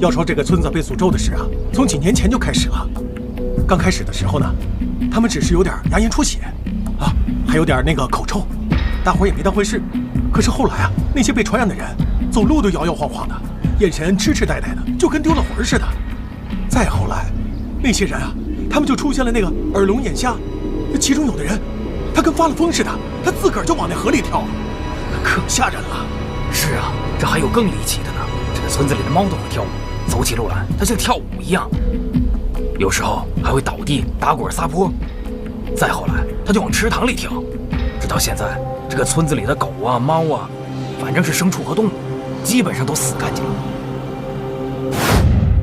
要说这个村子被诅咒的事啊，从几年前就开始了。刚开始的时候呢，他们只是有点牙龈出血，啊，还有点那个口臭，大伙也没当回事。可是后来啊，那些被传染的人走路都摇摇晃晃的，眼神痴痴呆呆的，就跟丢了魂似的。再后来，那些人啊，他们就出现了那个耳聋眼瞎，其中有的人，他跟发了疯似的，他自个儿就往那河里跳，可吓人了。是啊，这还有更离奇的呢。这个村子里的猫都会跳舞，走起路来它像跳舞一样，有时候还会倒地、打滚、撒泼。再后来，它就往池塘里跳。直到现在，这个村子里的狗啊、猫啊，反正是牲畜和动物，基本上都死干净了。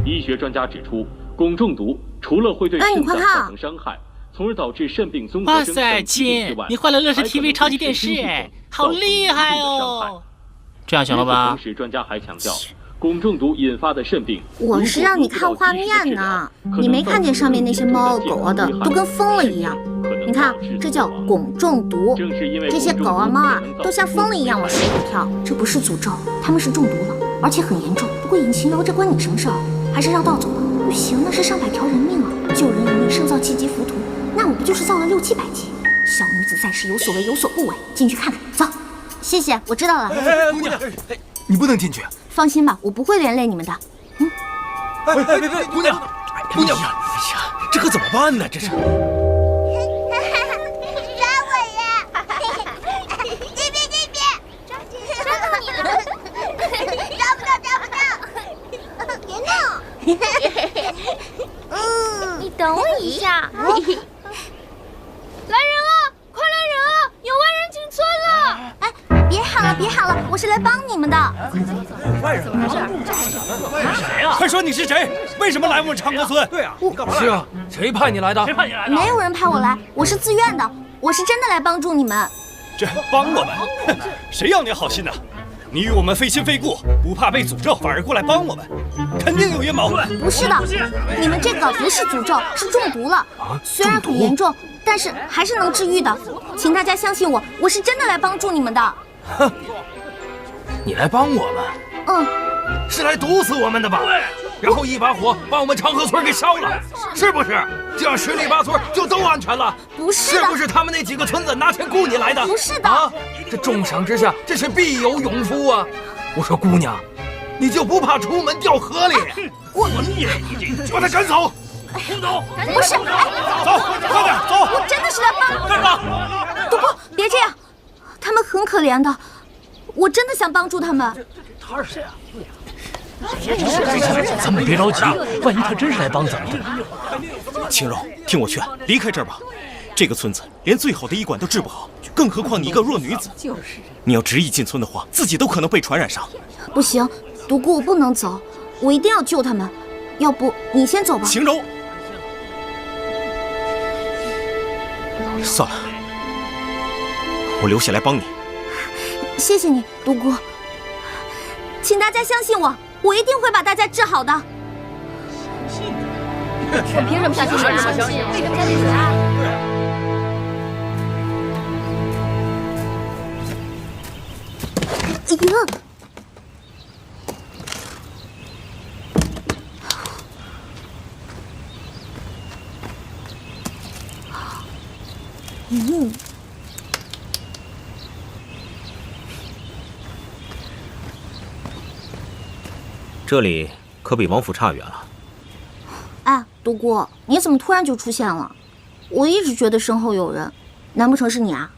医学专家指出，汞中毒除了会对肾脏造成伤害，从而导致肾病综合征。哇塞，亲，你换了乐视 TV 超级电视哎，好厉害哦！这样行了吧？同时，专家还强调，汞中毒引发的肾病，我是让你看画面呢，你没看见上面那些猫啊狗啊的都跟疯了一样？你看，这叫汞中毒，这些狗啊猫啊都像疯了一样往水里跳，这不是诅咒，他们是中毒了，而且很严重。不过尹秦柔，这关你什么事儿？还是绕道走吧。不行，那是上百条人命啊！救人一命胜造7级浮屠，那我不就是造了6、700级？小女子在世有所为有所不为，进去看看。走，谢谢，我知道了。哎，姑娘，你不能进去。放心吧，我不会连累你们的。别，姑娘，姑娘，哎呀，这可怎么办呢？这是。你等我一下。来人啊！快来人啊！有外人进村了！哎，别喊了，别喊了，我是来帮你们的。外人？怎么回事？谁呀？快说你是谁？为什么来我们长河村？对啊，你干嘛来？是啊，谁派你来的？没有人派我来，我是自愿的，我是真的来帮助你们。这帮我们？哼，谁要你好心呢？你与我们非亲非故，不怕被诅咒，反而过来帮我们，肯定有阴谋。不是的，你们这个不是诅咒，是中毒了。虽然很严重，但是还是能治愈的。请大家相信我，我是真的来帮助你们的。哼，你来帮我们？嗯，是来毒死我们的吧？然后一把火把我们长河村给烧了，是不是？这样10里8村就都安全了？不是的，是不是他们那几个村子拿钱雇你来的？不是的啊！这重赏之下，这是必有勇夫啊！我说姑娘，你就不怕出门掉河里？我把他赶走！轰走！不是，走，快点走！我真的是来帮。干嘛？不，别这样，他们很可怜的，我真的想帮助他们。他是谁啊？咱们别着急，万一他真是来帮咱们的。青柔，听我劝，离开这儿吧。这个村子连最好的医馆都治不好，更何况你一个弱女子。你要执意进村的话，自己都可能被传染上。不行，独孤，我不能走，我一定要救他们。要不你先走吧。青柔，算了，我留下来帮你。谢谢你，独孤。请大家相信我，我一定会把大家治好的。我凭什么相信你啊？为什么相信你啊？哎呀！这里可比王府差远了。哎，独孤，你怎么突然就出现了？我一直觉得身后有人，难不成是你啊？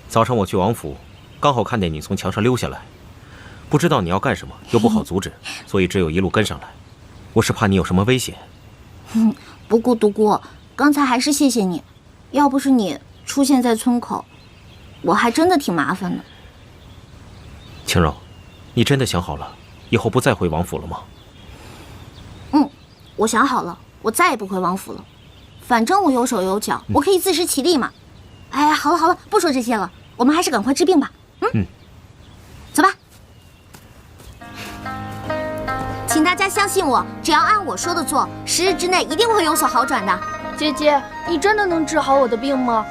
早上我去王府，刚好看见你从墙上溜下来，不知道你要干什么，又不好阻止，所以只有一路跟上来。我是怕你有什么危险。不过独孤，刚才还是谢谢你，要不是你出现在村口，我还真的挺麻烦的。青柔，你真的想好了？以后不再回王府了吗？我想好了，我再也不回王府了。反正我有手有脚，我可以自食其力嘛。哎，好了好了，不说这些了，我们还是赶快治病吧。走吧。请大家相信我，只要按我说的做，10日之内一定会有所好转的。姐姐，你真的能治好我的病吗？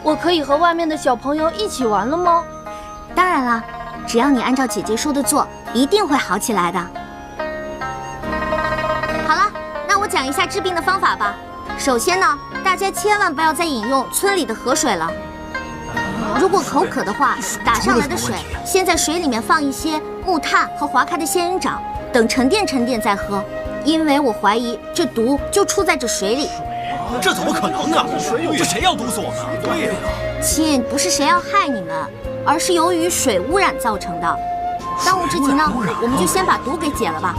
我可以和外面的小朋友一起玩了吗？当然了，只要你按照姐姐说的做，一定会好起来的。讲一下治病的方法吧。首先呢，大家千万不要再饮用村里的河水了。如果口渴的话，打上来的水先在水里面放一些木炭和划开的仙人掌，等沉淀沉淀再喝。因为我怀疑这毒就出在这水里。这怎么可能呢？这谁要毒死我们？对呀，亲，不是谁要害你们，而是由于水污染造成的。当务之急呢，我们就先把毒给解了吧。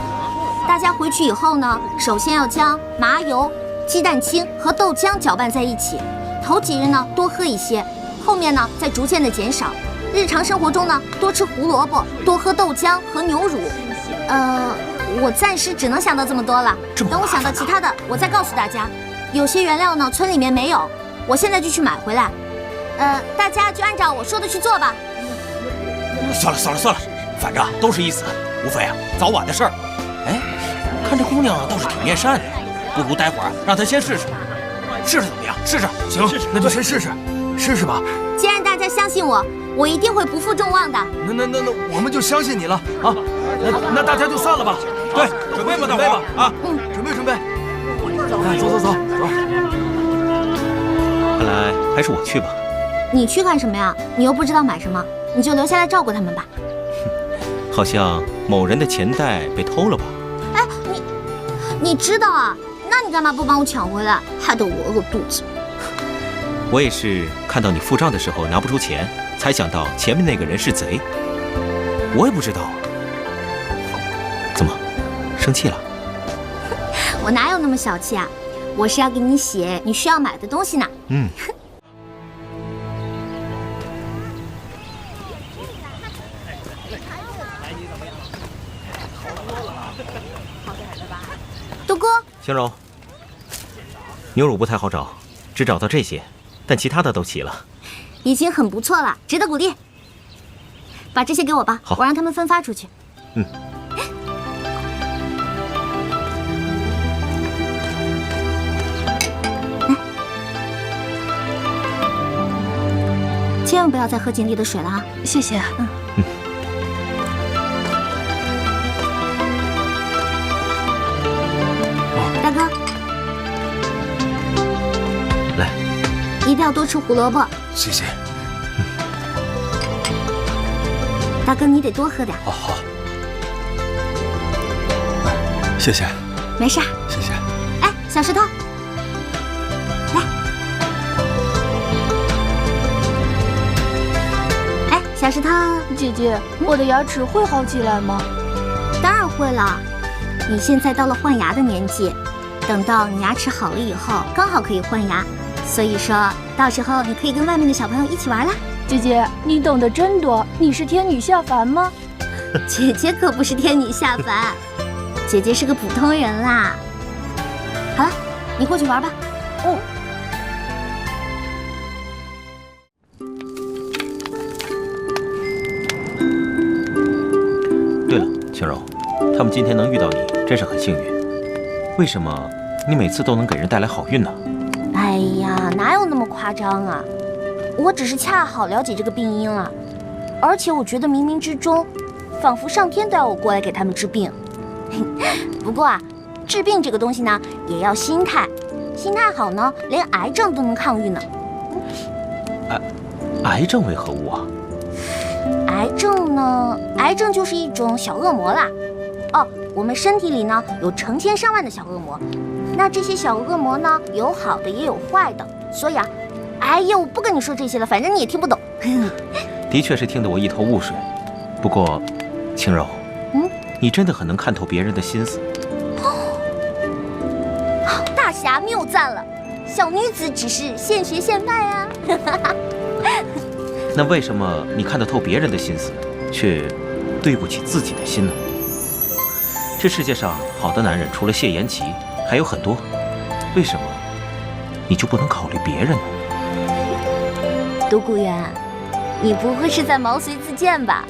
大家回去以后呢，首先要将麻油、鸡蛋清和豆浆搅拌在一起。头几日呢多喝一些，后面呢再逐渐的减少。日常生活中呢多吃胡萝卜，多喝豆浆和牛乳。我暂时只能想到这么多了。等我想到其他的，我再告诉大家。有些原料呢村里面没有，我现在就去买回来。大家就按照我说的去做吧。算了，反正都是一死，无非啊早晚的事儿。哎，看这姑娘倒是挺面善的，不如待会儿让她先试试怎么样？试试，行，那就先试试吧。既然大家相信我，我一定会不负众望的。那我们就相信你了啊！那大家就散了吧。对，准备吧，啊，准备。哎，走。看来还是我去吧。你去干什么呀？你又不知道买什么，你就留下来照顾他们吧。好像某人的钱袋被偷了吧？哎，你知道啊？那你干嘛不帮我抢回来，害得我饿肚子？我也是看到你付账的时候拿不出钱，才想到前面那个人是贼。我也不知道。怎么，生气了？我哪有那么小气啊？我是要给你写你需要买的东西呢。杜哥，星柔，牛乳不太好找，只找到这些，但其他的都齐了，已经很不错了，值得鼓励。把这些给我吧，好，我让他们分发出去。千万不要再喝井里的水了啊！谢谢。大哥，来，一定要多吃胡萝卜。谢谢。大哥，你得多喝点。好。谢谢。没事。谢谢。哎，小石头，来。哎，小石头，姐姐，我的牙齿会好起来吗？当然会了。你现在到了换牙的年纪，等到你牙齿好了以后，刚好可以换牙。所以说到时候你可以跟外面的小朋友一起玩了。姐姐，你懂得真多，你是天女下凡吗？姐姐可不是天女下凡，姐姐是个普通人啦。好了，你过去玩吧。对了，青柔，他们今天能遇到你，真是很幸运。为什么你每次都能给人带来好运呢？哎呀，哪有那么夸张啊！我只是恰好了解这个病因了，而且我觉得冥冥之中，仿佛上天都要我过来给他们治病。不过啊，治病这个东西呢，也要心态，心态好呢，连癌症都能抗愈呢。癌症为何物啊？癌症呢？癌症就是一种小恶魔啦。哦，我们身体里呢有成千上万的小恶魔，那这些小恶魔呢，有好的也有坏的，所以啊，哎呀，我不跟你说这些了，反正你也听不懂。的确是听得我一头雾水。不过，青柔，你真的很能看透别人的心思。大侠谬赞了，小女子只是现学现卖啊。那为什么你看得透别人的心思，却对不起自己的心呢？这世界上好的男人除了谢延琪还有很多，为什么你就不能考虑别人呢？独孤远，你不会是在毛遂自荐吧？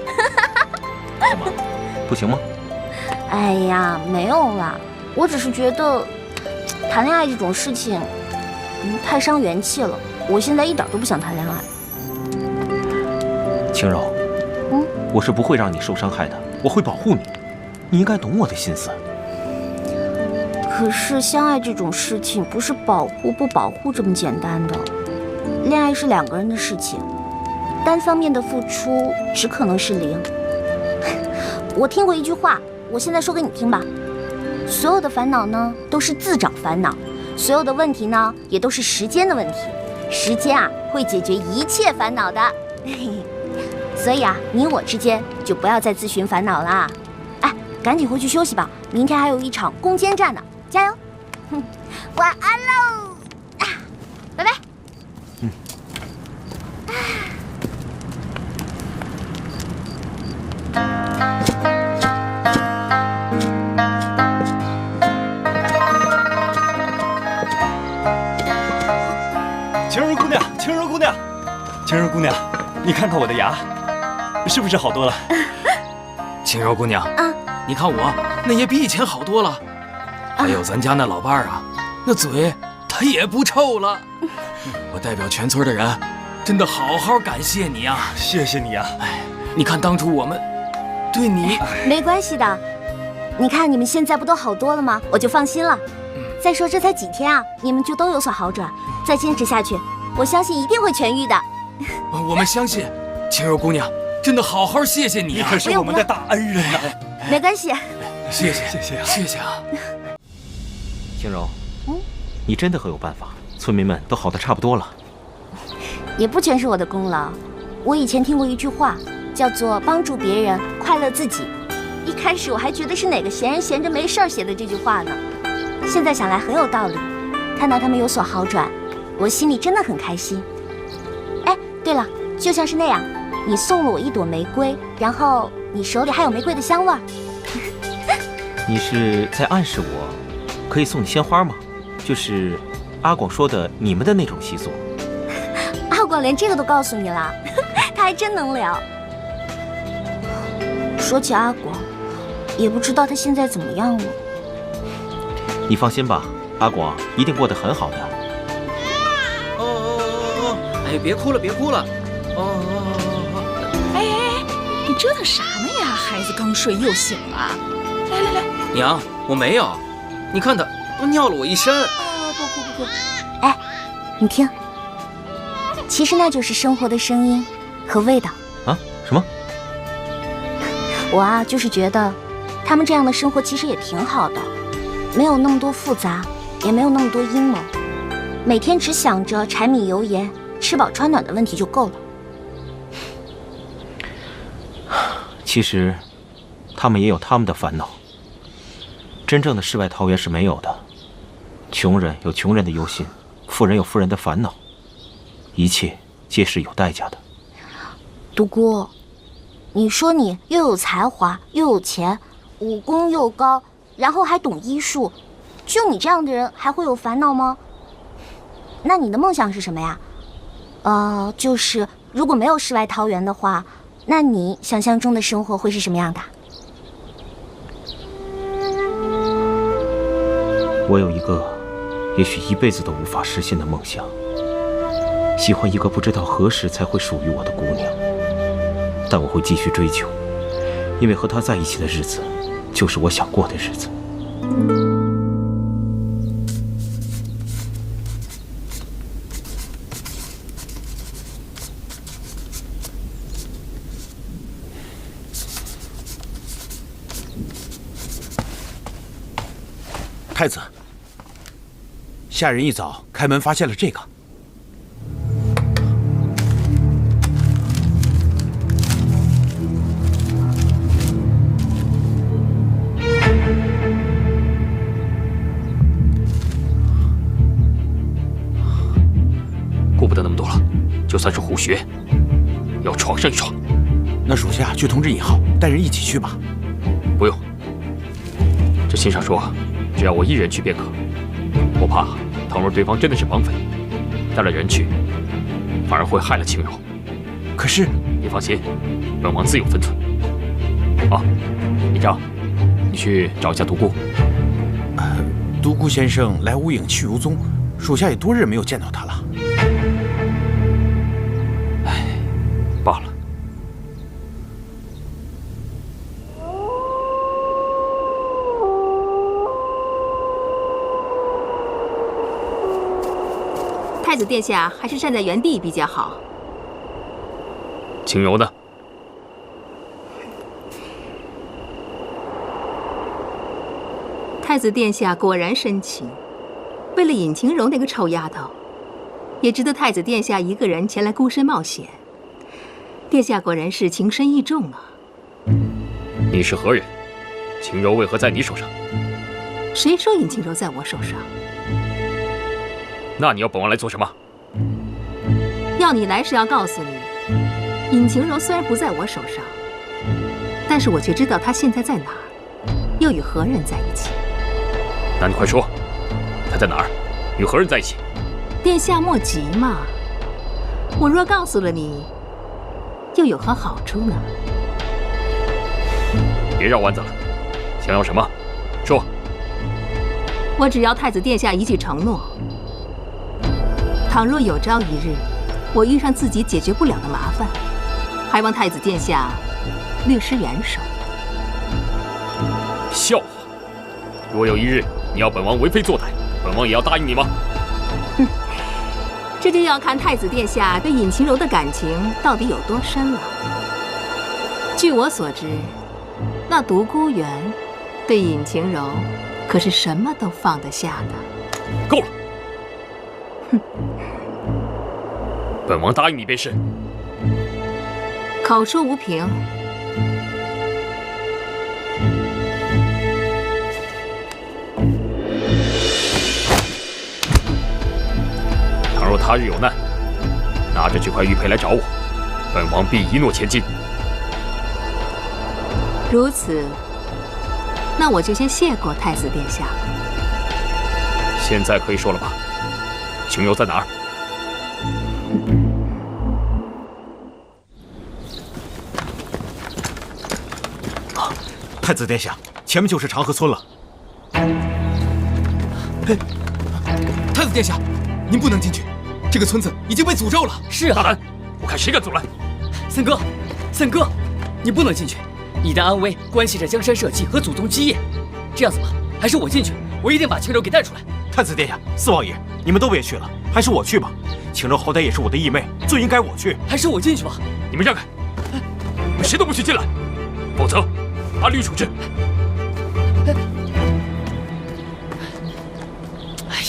不行吗？哎呀，没有啦，我只是觉得谈恋爱这种事情，太伤元气了。我现在一点都不想谈恋爱。青柔，我是不会让你受伤害的，我会保护你。你应该懂我的心思。可是相爱这种事情不是保护不保护这么简单的，恋爱是2个人的事情，单方面的付出只可能是0。我听过一句话，我现在说给你听吧：所有的烦恼呢都是自找烦恼，所有的问题呢也都是时间的问题，时间啊会解决一切烦恼的。所以啊，你我之间就不要再自寻烦恼啦。哎，赶紧回去休息吧，明天还有一场攻坚战呢，加油！晚安喽，拜拜。晴儿姑娘，晴儿姑娘，晴儿姑娘，你看看我的牙，是不是好多了？晴柔姑娘，你看我那也比以前好多了，还有咱家那老伴儿啊，那嘴他也不臭了。我代表全村的人，真的好好感谢你啊！谢谢你啊！哎，你看当初我们对你……没关系的，你看你们现在不都好多了吗？我就放心了。再说这才几天啊，你们就都有所好转，再坚持下去，我相信一定会痊愈的。我们相信，晴柔姑娘，真的好好谢谢你啊！你可是我们的大恩人呐！没关系，谢谢谢谢谢谢啊！晴柔，你真的很有办法，村民们都好的差不多了。也不全是我的功劳。我以前听过一句话，叫做帮助别人，快乐自己。一开始我还觉得是哪个闲人闲着没事儿写的这句话呢，现在想来很有道理。看到他们有所好转，我心里真的很开心。哎，对了，就像是那样，你送了我一朵玫瑰，然后你手里还有玫瑰的香味儿。你是在暗示我可以送你鲜花吗？就是阿广说的你们的那种习俗。阿广连这个都告诉你了，他还真能聊。说起阿广，也不知道他现在怎么样了。你放心吧，阿广一定过得很好的。哎，别哭了，别哭了。你折腾啥呢呀？孩子刚睡又醒了。来，娘，我没有，你看他都尿了我一身。不，哎，你听，其实那就是生活的声音和味道。啊？什么？我啊，就是觉得他们这样的生活其实也挺好的，没有那么多复杂，也没有那么多阴谋，每天只想着柴米油盐、吃饱穿暖的问题就够了。其实，他们也有他们的烦恼。真正的世外桃源是没有的，穷人有穷人的忧心，富人有富人的烦恼，一切皆是有代价的。独孤，你说你又有才华，又有钱，武功又高，然后还懂医术，就你这样的人还会有烦恼吗？那你的梦想是什么呀？就是如果没有世外桃源的话，那你想象中的生活会是什么样的？我有一个也许一辈子都无法实现的梦想，喜欢一个不知道何时才会属于我的姑娘，但我会继续追求，因为和她在一起的日子就是我想过的日子。太子，下人一早开门发现了这个。顾不得那么多了，就算是虎穴，要闯上一闯。那属下去通知尹浩，带人一起去吧。不用，这信上说，只要我一人去便可。我怕，倘若对方真的是绑匪，带了人去，反而会害了青柔。可是，你放心，本王自有分寸。好，李章，你去找一下独孤。独孤先生来无影去无踪，属下也多日没有见到他了。唉，罢了。太子殿下还是站在原地比较好。青柔呢？太子殿下果然深情，为了尹晴柔那个臭丫头，也值得太子殿下一个人前来孤身冒险。殿下果然是情深意重啊！你是何人？晴柔为何在你手上？谁说尹晴柔在我手上？那你要本王来做什么？要你来是要告诉你，尹晴柔虽然不在我手上，但是我却知道她现在在哪儿，又与何人在一起。那你快说，她在哪儿？与何人在一起？殿下莫急嘛，我若告诉了你，又有何好处呢？别绕弯子了，想要什么？说。我只要太子殿下一句承诺。倘若有朝一日，我遇上自己解决不了的麻烦，还望太子殿下略施援手。笑话！若有一日你要本王为非作歹，本王也要答应你吗？哼，这就要看太子殿下对尹晴柔的感情到底有多深了。据我所知，那独孤园对尹晴柔可是什么都放得下的。够了！哼，本王答应你便是。口说无凭。倘若他日有难，拿着这块玉佩来找我，本王必一诺千金。如此，那我就先谢过太子殿下。现在可以说了吧？晴柔在哪儿？太子殿下，前面就是长河村了。嘿，太子殿下，您不能进去，这个村子已经被诅咒了。是啊，大胆！我看谁敢阻拦！森哥，森哥，你不能进去，你的安危关系着江山社稷和祖宗基业。这样子吧，还是我进去，我一定把晴柔给带出来。太子殿下，四王爷，你们都别去了，还是我去吧。晴柔好歹也是我的义妹，最应该我去。还是我进去吧。你们让开！你们谁都不许进来，否则按律处置。哎呀！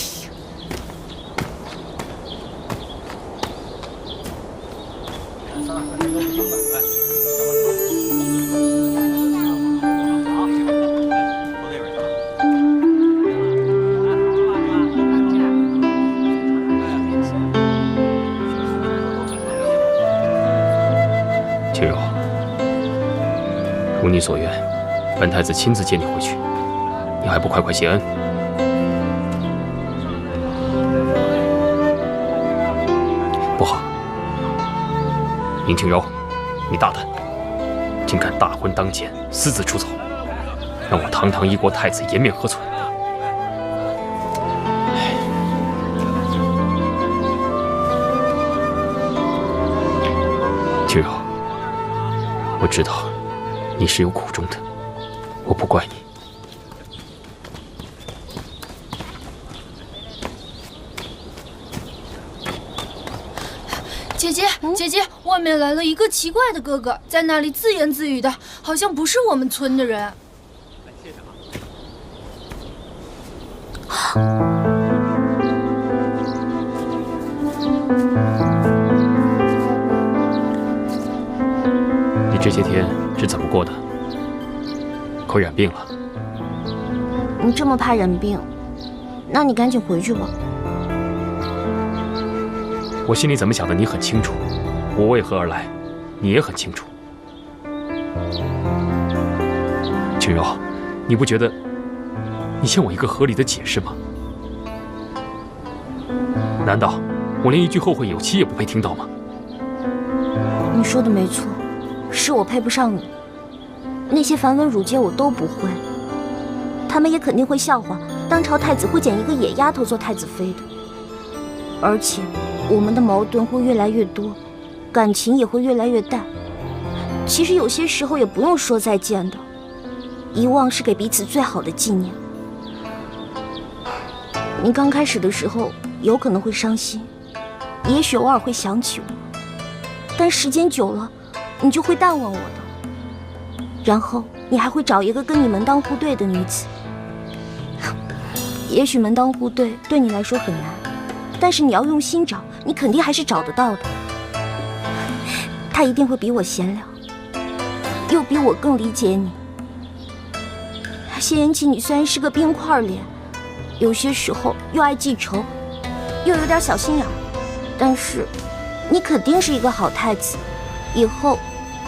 晴柔，如你所愿，本太子亲自接你回去，你还不快快谢恩？不好，尹晴柔，你大胆，竟敢大婚当前，私自出走，让我堂堂一国太子颜面何存？晴柔，我知道你是有苦衷的，我不怪你。姐姐，姐姐，外面来了一个奇怪的哥哥，在那里自言自语的，好像不是我们村的人。你这些天是怎么过的？可染病了？你这么怕染病，那你赶紧回去吧。我心里怎么想的你很清楚，我为何而来，你也很清楚。晴柔，你不觉得你欠我一个合理的解释吗？难道我连一句后会有期也不配听到吗？你说的没错，是我配不上你。那些繁文缛节我都不会，他们也肯定会笑话当朝太子会捡一个野丫头做太子妃的。而且我们的矛盾会越来越多，感情也会越来越淡。其实有些时候也不用说再见的，遗忘是给彼此最好的纪念。你刚开始的时候有可能会伤心，也许偶尔会想起我，但时间久了，你就会淡忘我的。然后你还会找一个跟你门当户对的女子。也许门当户对对你来说很难，但是你要用心找，你肯定还是找得到的。她一定会比我贤良，又比我更理解你。谢言齐，你虽然是个冰块脸，有些时候又爱记仇，又有点小心眼，但是你肯定是一个好太子，以后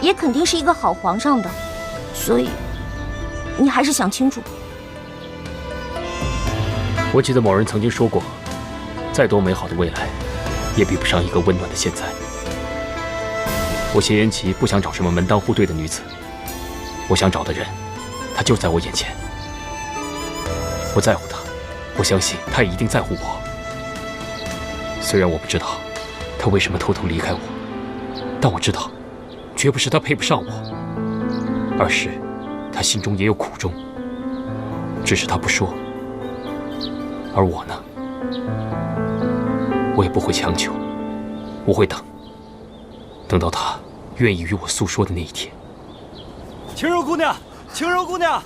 也肯定是一个好皇上的，所以你还是想清楚。我记得某人曾经说过，再多美好的未来，也比不上一个温暖的现在。我谢言齐不想找什么门当户对的女子，我想找的人，她就在我眼前。我在乎她，我相信她也一定在乎我。虽然我不知道她为什么偷偷离开我，但我知道，绝不是她配不上我，而是她心中也有苦衷，只是她不说。而我呢，我也不会强求，我会等到她愿意与我诉说的那一天。晴柔姑娘，晴柔姑娘，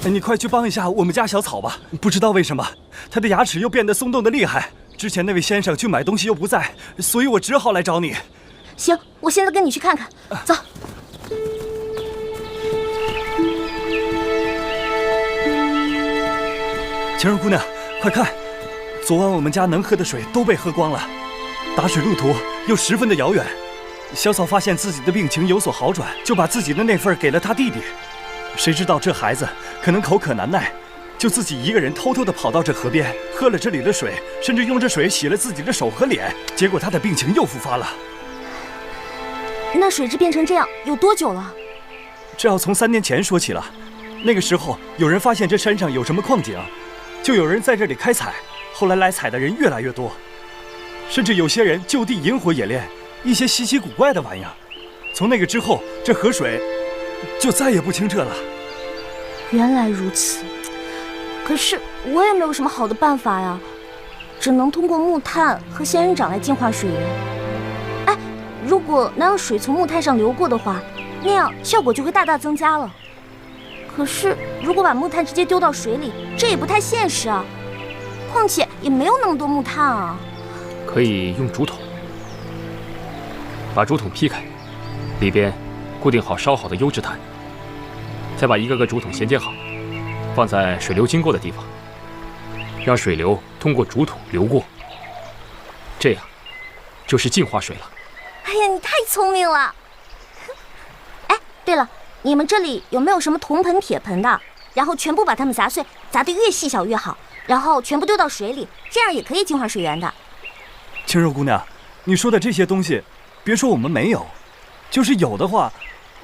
你快去帮一下我们家小草吧。不知道为什么，她的牙齿又变得松动的厉害。之前那位先生去买东西又不在，所以我只好来找你。行，我现在跟你去看看，走。晴柔姑娘，快看，昨晚我们家能喝的水都被喝光了，打水路途又十分的遥远。小草发现自己的病情有所好转，就把自己的那份给了他弟弟。谁知道这孩子可能口渴难耐，就自己一个人偷偷地跑到这河边，喝了这里的水，甚至用这水洗了自己的手和脸，结果他的病情又复发了。那水质变成这样有多久了？这要从3年前说起了。那个时候有人发现这山上有什么矿井，就有人在这里开采，后来来采的人越来越多，甚至有些人就地引火冶炼一些稀奇古怪的玩意儿。从那个之后，这河水就再也不清澈了。原来如此，可是我也没有什么好的办法呀，只能通过木炭和仙人掌来净化水源。哎，如果能让水从木炭上流过的话，那样效果就会大大增加了。可是如果把木炭直接丢到水里，这也不太现实啊，况且也没有那么多木炭啊。可以用竹筒，把竹筒劈开，里边固定好烧好的优质炭，再把一个个竹筒衔接好，放在水流经过的地方，让水流通过竹筒流过，这样就是净化水了。哎呀，你太聪明了！哎，对了，你们这里有没有什么铜盆、铁盆的？然后全部把它们砸碎，砸得越细小越好，然后全部丢到水里，这样也可以净化水源的。青柔姑娘，你说的这些东西，别说我们没有，就是有的话，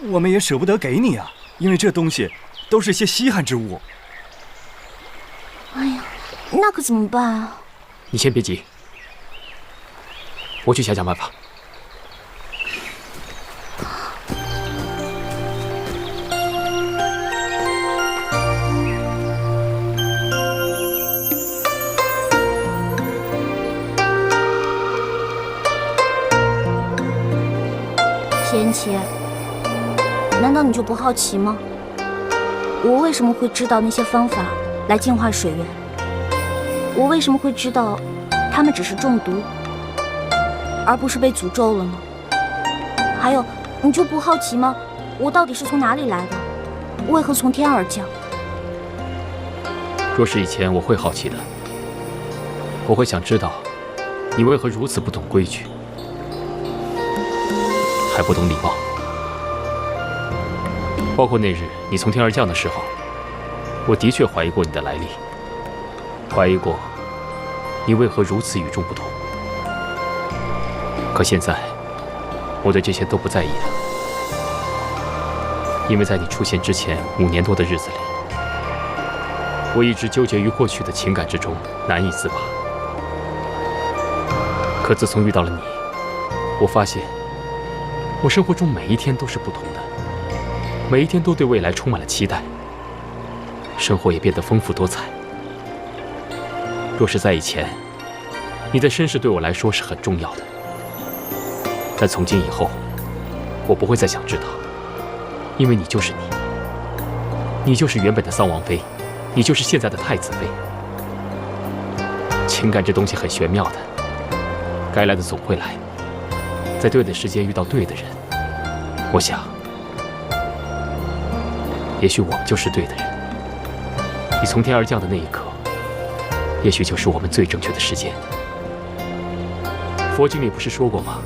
我们也舍不得给你啊，因为这东西都是些稀罕之物。哎呀，那可怎么办啊？你先别急，我去想想办法。天琪，难道你就不好奇吗？我为什么会知道那些方法来净化水源？我为什么会知道他们只是中毒，而不是被诅咒了呢？还有，你就不好奇吗？我到底是从哪里来的？为何从天而降？若是以前，我会好奇的，我会想知道你为何如此不懂规矩，还不懂礼貌。包括那日你从天而降的时候，我的确怀疑过你的来历，怀疑过你为何如此与众不同。可现在，我对这些都不在意了，因为在你出现之前5年多的日子里，我一直纠结于过去的情感之中，难以自拔。可自从遇到了你，我发现我生活中每一天都是不同的，每一天都对未来充满了期待，生活也变得丰富多彩。若是在以前，你的身世对我来说是很重要的，但从今以后，我不会再想知道，因为你就是你，你就是原本的桑王妃，你就是现在的太子妃。情感这东西很玄妙的，该来的总会来，在对的时间遇到对的人。我想，也许我们就是对的人。你从天而降的那一刻，也许就是我们最正确的时间。佛经里不是说过吗？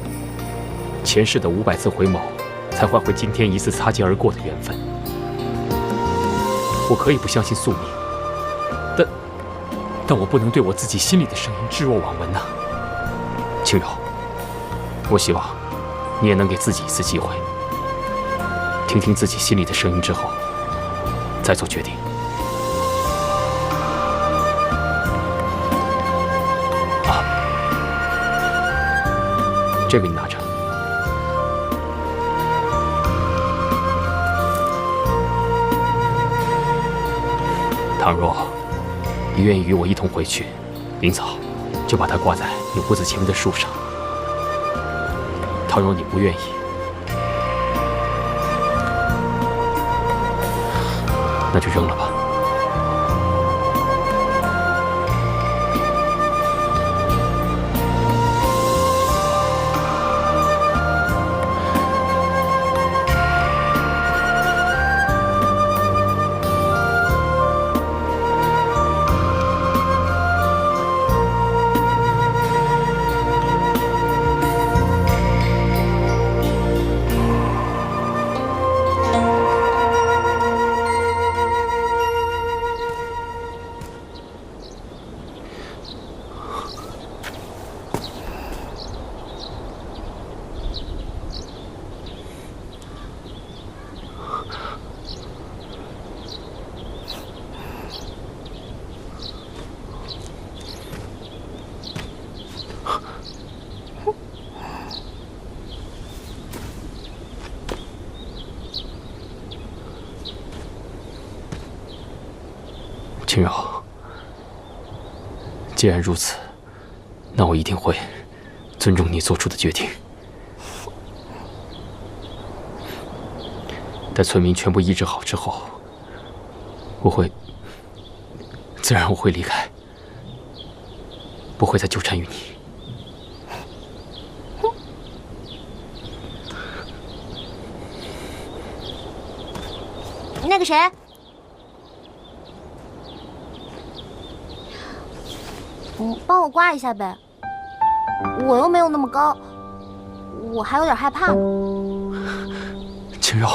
前世的500次回眸，才换回今天一次擦肩而过的缘分。我可以不相信宿命，但我不能对我自己心里的声音置若罔闻呐。青柔，我希望你也能给自己一次机会，听听自己心里的声音之后，再做决定。啊，这个你拿着。倘若你愿意与我一同回去，明早就把它挂在你屋子前面的树上。倘若你不愿意，那就扔了吧。青柔，既然如此，那我一定会尊重你做出的决定。待村民全部医治好之后，自然我会离开，不会再纠缠于你。那个谁，帮我刮一下呗，我又没有那么高，我还有点害怕呢。青柔，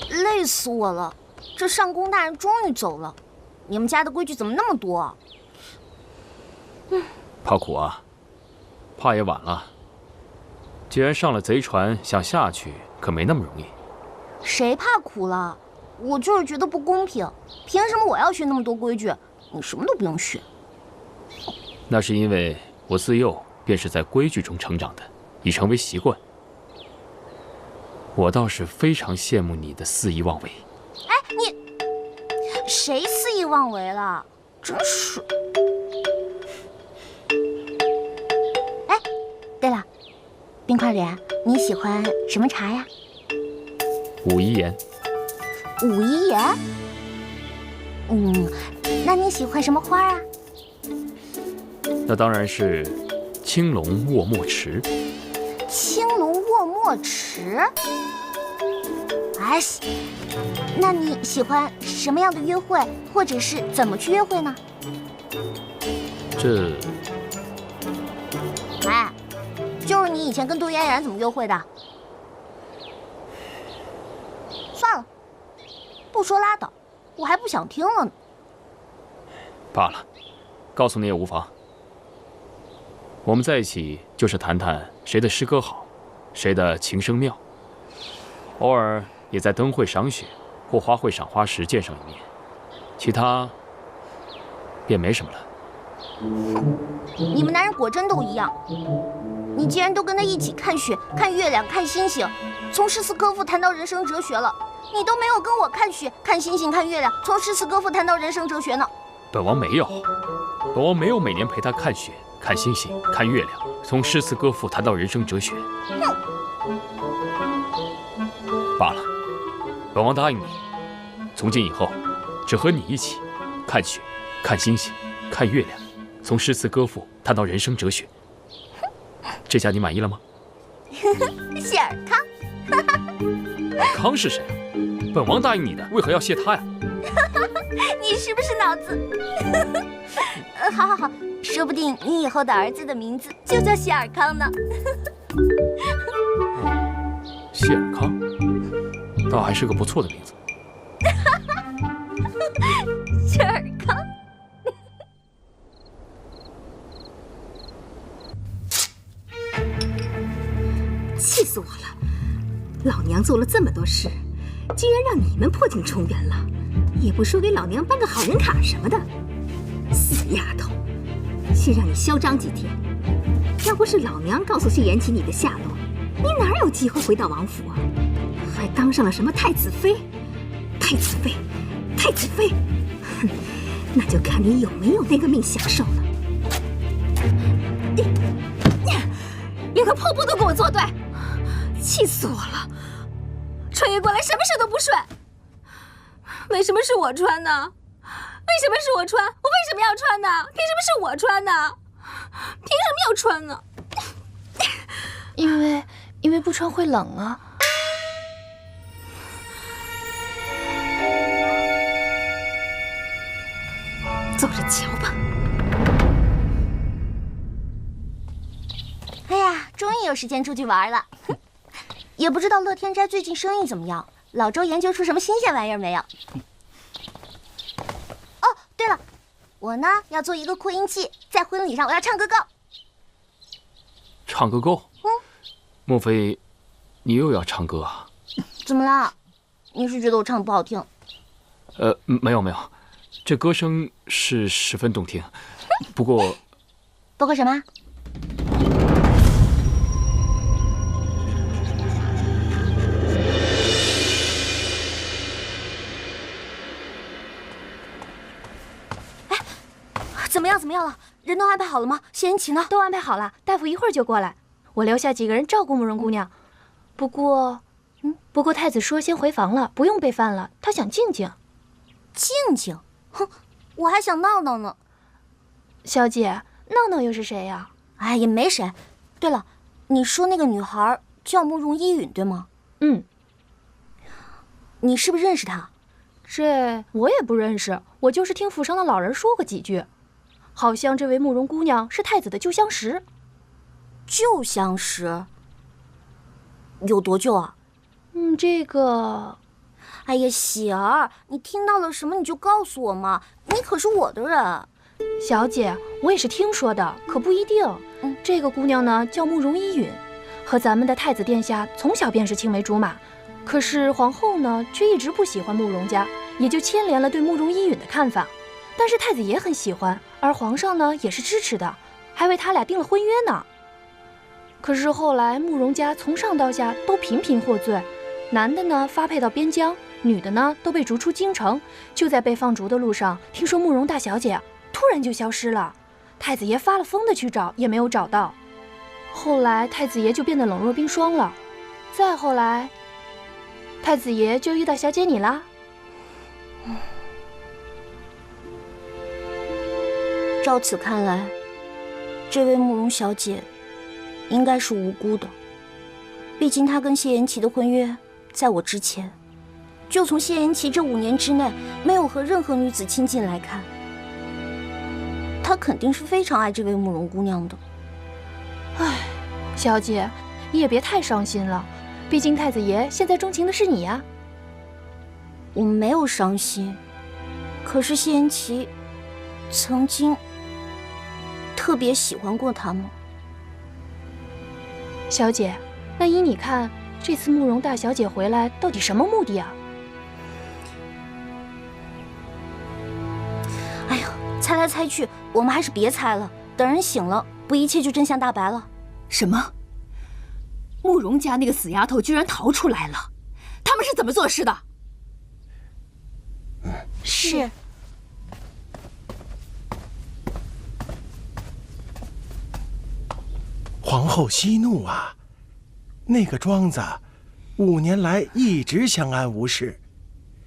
累死我了！这上宫大人终于走了，你们家的规矩怎么那么多啊？怕苦啊，怕也晚了。既然上了贼船，想下去可没那么容易。谁怕苦了？我就是觉得不公平，凭什么我要学那么多规矩，你什么都不用学？那是因为我自幼便是在规矩中成长的，已成为习惯。我倒是非常羡慕你的肆意妄为。哎，你谁肆意妄为了？真是！哎，对了，冰块脸，你喜欢什么茶呀武夷岩。武夷岩？那你喜欢什么花啊？那当然是青龙卧墨池。青龙卧墨池？哎，那你喜欢什么样的约会，或者是怎么去约会呢？哎，就是你以前跟杜嫣然怎么约会的？算了，不说拉倒，我还不想听了呢。罢了，告诉你也无妨。我们在一起就是谈谈谁的诗歌好，谁的琴声妙，偶尔也在灯会赏雪或花卉赏花时见上一面，其他便没什么了。你们男人果真都一样。你既然都跟他一起看雪、看月亮、看星星，从诗词歌赋谈到人生哲学了，你都没有跟我看雪、看星星、看月亮，从诗词歌赋谈到人生哲学呢。本王没有，本王没有每年陪他看雪、看星星、看月亮，从诗词歌赋谈到人生哲学。罢了，本王答应你，从今以后，只和你一起看雪、看星星、看月亮，从诗词歌赋谈到人生哲学。这下你满意了吗？谢尔康。康是谁啊？本王答应你的，为何要谢他呀？你是不是脑子？好，说不定你以后的儿子的名字就叫谢尔康呢。谢尔康，倒还是个不错的名字。谢尔康。气死我了！老娘做了这么多事，居然让你们破镜重圆了，也不说给老娘办个好人卡什么的。死丫头，先让你嚣张几天。要不是老娘告诉谢延琪你的下落，你哪有机会回到王府啊？还当上了什么太子妃？太子妃，哼，那就看你有没有那个命享受了。连个破布都跟我作对！气死我了！穿越过来什么事都不顺，为什么是我穿呢？为什么是我穿？我为什么要穿呢？凭什么是我穿呢？凭什么要穿呢？因为不穿会冷啊。走着瞧吧。哎呀，终于有时间出去玩了。也不知道乐天斋最近生意怎么样，老周研究出什么新鲜玩意儿没有？哦，对了，我呢要做一个扩音器，在婚礼上我要唱歌够。唱歌够？莫非你又要唱歌啊？怎么了？你是觉得我唱的不好听？没有，这歌声是十分动听，不过什么？怎么样了？人都安排好了吗？谢延琪呢？都安排好了，大夫一会儿就过来。我留下几个人照顾慕容姑娘。不过太子说先回房了，不用备饭了，他想静静。静？哼，我还想闹闹呢。小姐，闹闹又是谁呀？哎，也没谁。对了，你说那个女孩叫慕容依允，对吗？你是不是认识她？这我也不认识，我就是听府上的老人说过几句。好像这位慕容姑娘是太子的旧相识。旧相识？有多旧啊？这个……哎呀，喜儿，你听到了什么你就告诉我嘛，你可是我的人。小姐，我也是听说的，可不一定。这个姑娘呢叫慕容依允，和咱们的太子殿下从小便是青梅竹马，可是皇后呢却一直不喜欢慕容家，也就牵连了对慕容依允的看法。但是太子也很喜欢，而皇上呢也是支持的，还为他俩定了婚约呢。可是后来慕容家从上到下都频频获罪，男的呢发配到边疆，女的呢都被逐出京城。就在被放逐的路上，听说慕容大小姐突然就消失了，太子爷发了疯的去找，也没有找到。后来太子爷就变得冷若冰霜了，再后来，太子爷就遇到小姐你啦。照此看来，这位慕容小姐应该是无辜的。毕竟她跟谢延琪的婚约在我之前，就从谢延琪这5年之内没有和任何女子亲近来看，她肯定是非常爱这位慕容姑娘的。唉，小姐，你也别太伤心了，毕竟太子爷现在钟情的是你呀。我没有伤心，可是谢延琪曾经特别喜欢过他吗？小姐，那依你看，这次慕容大小姐回来到底什么目的啊？哎呀，才来来猜去，我们还是别猜了。等人醒了，不一切就真相大白了。什么？慕容家那个死丫头居然逃出来了？他们是怎么做事的？是。皇后息怒啊！那个庄子5年来一直相安无事，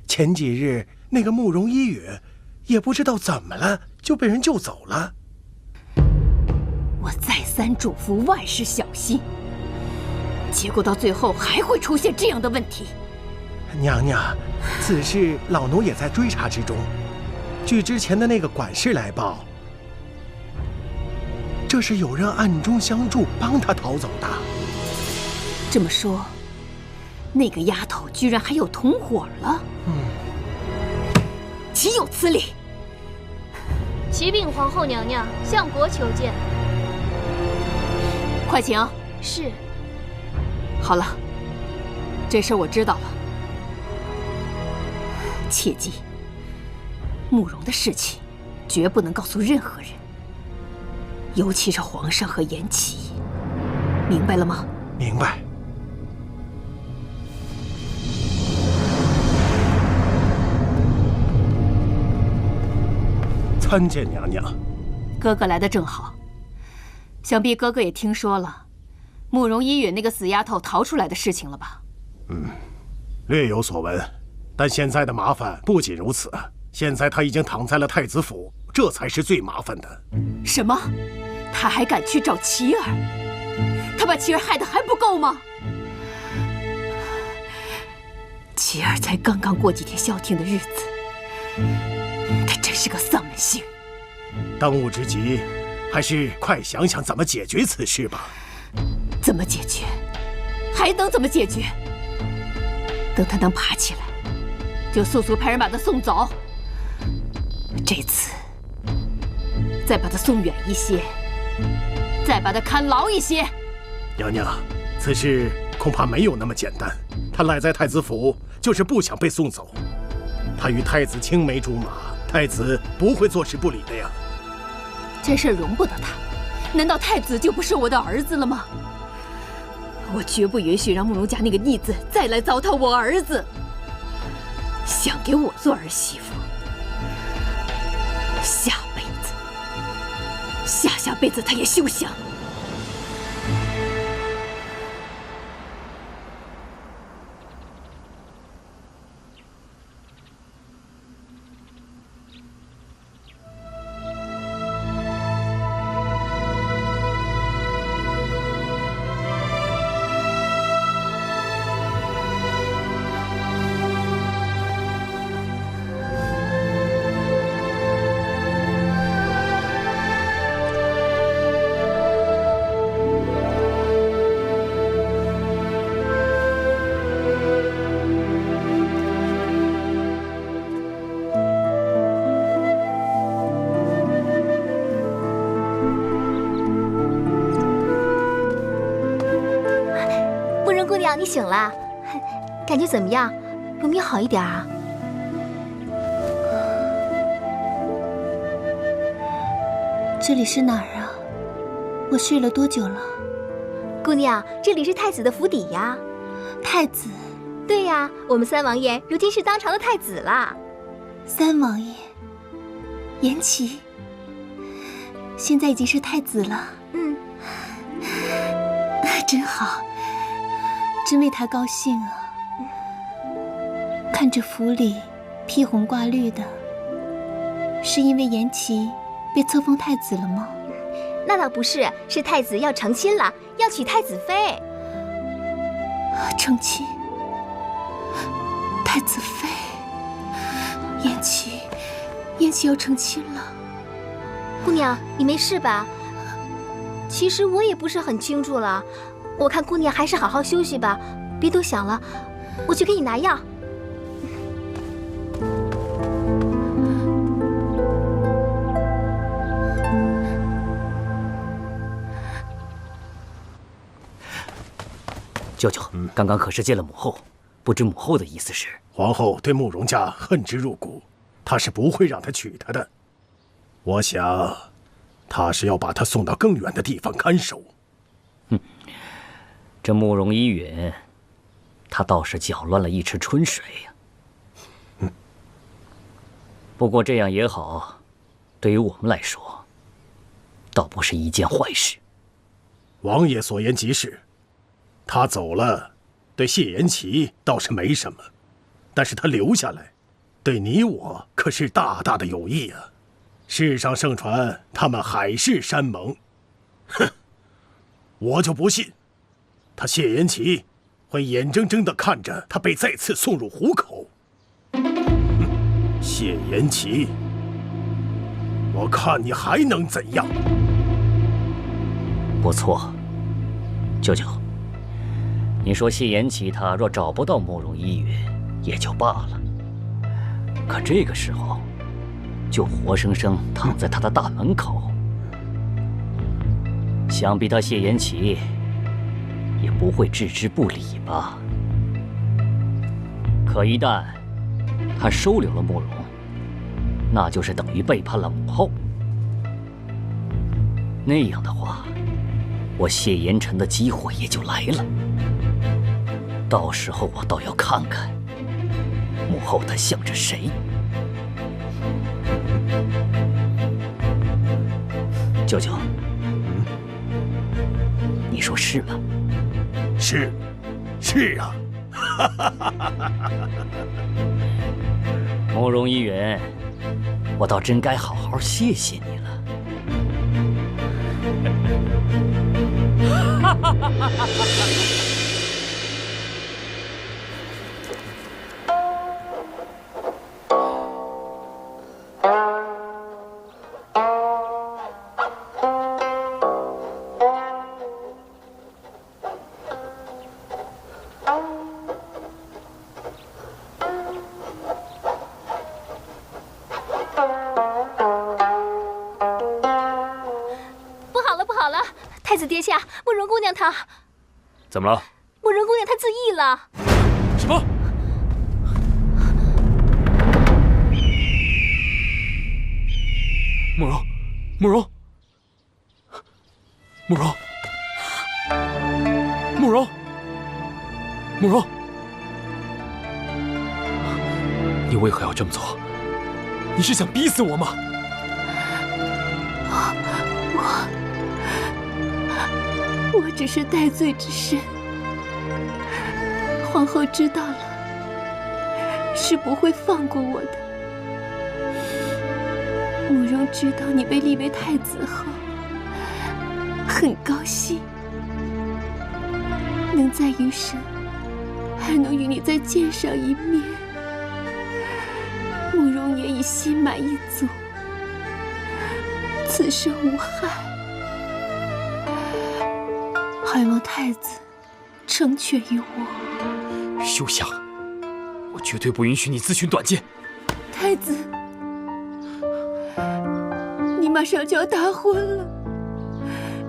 前几日那个慕容一羽也不知道怎么了，就被人救走了。我再三嘱咐万事小心，结果到最后还会出现这样的问题。娘娘，此事老奴也在追查之中。据之前的那个管事来报，这是有人暗中相助，帮他逃走的。这么说，那个丫头居然还有同伙了？岂有此理！启禀皇后娘娘，相国求见。快请。是。好了，这事我知道了。切记，慕容的事情绝不能告诉任何人，尤其是皇上和颜齐，明白了吗？明白。参见娘娘。哥哥来的正好，想必哥哥也听说了慕容一允那个死丫头逃出来的事情了吧？略有所闻。但现在的麻烦不仅如此，现在他已经躺在了太子府，这才是最麻烦的。什么？他还敢去找琪儿？他把琪儿害得还不够吗？琪儿才刚刚过几天消停的日子，他真是个丧门星。当务之急，还是快想想怎么解决此事吧。怎么解决？还能怎么解决？等他能爬起来，就速速派人把他送走。这次再把他送远一些，再把他看牢一些。娘娘，此事恐怕没有那么简单。他赖在太子府，就是不想被送走。他与太子青梅竹马，太子不会坐视不理的呀。这事容不得他。难道太子就不是我的儿子了吗？我绝不允许让慕容家那个逆子再来糟蹋我儿子。想给我做儿媳妇，下辈子、下辈子他也休想。你醒了，感觉怎么样？有没有好一点啊？这里是哪儿啊？我睡了多久了？姑娘，这里是太子的府邸呀。太子？对呀，我们三王爷如今是当朝的太子了。三王爷，颜齐，现在已经是太子了。真好。真为他高兴啊！看着府里披红挂绿的，是因为颜齐被册封太子了吗？那倒不是，是太子要成亲了，要娶太子妃。成亲？太子妃？颜齐要成亲了。姑娘，你没事吧？其实我也不是很清楚了。我看姑娘还是好好休息吧，别多想了。我去给你拿药。舅舅，刚刚可是见了母后，不知母后的意思是？皇后对慕容家恨之入骨，她是不会让他娶她的。我想，他是要把他送到更远的地方看守。这慕容依允，他倒是搅乱了一池春水呀。不过这样也好，对于我们来说，倒不是一件坏事。王爷所言极是，他走了，对谢延琪倒是没什么，但是他留下来，对你我可是大大的有益啊！世上盛传他们海誓山盟，哼，我就不信，他谢延琪会眼睁睁地看着他被再次送入虎口。谢延琪，我看你还能怎样？不错，舅舅，你说谢延琪他若找不到慕容依允也就罢了，可这个时候就活生生躺在他的大门口，想必他谢延琪也不会置之不理吧。可一旦他收留了慕容，那就是等于背叛了母后。那样的话，我谢延辰的机会也就来了。到时候我倒要看看母后她向着谁。舅舅，你说是吗？是啊。慕容依允，我倒真该好好谢谢你了。太子殿下，慕容姑娘她……怎么了？慕容姑娘她自缢了。什么？慕容，慕容，慕容，慕容，慕容，你为何要这么做？你是想逼死我吗？我只是戴罪之身，皇后知道了是不会放过我的。慕容知道你被立为太子后，很高兴，能在余生还能与你再见上一面。慕容也已心满意足，此生无害。还望太子成全于我。休想！我绝对不允许你自寻短见。太子，你马上就要大婚了，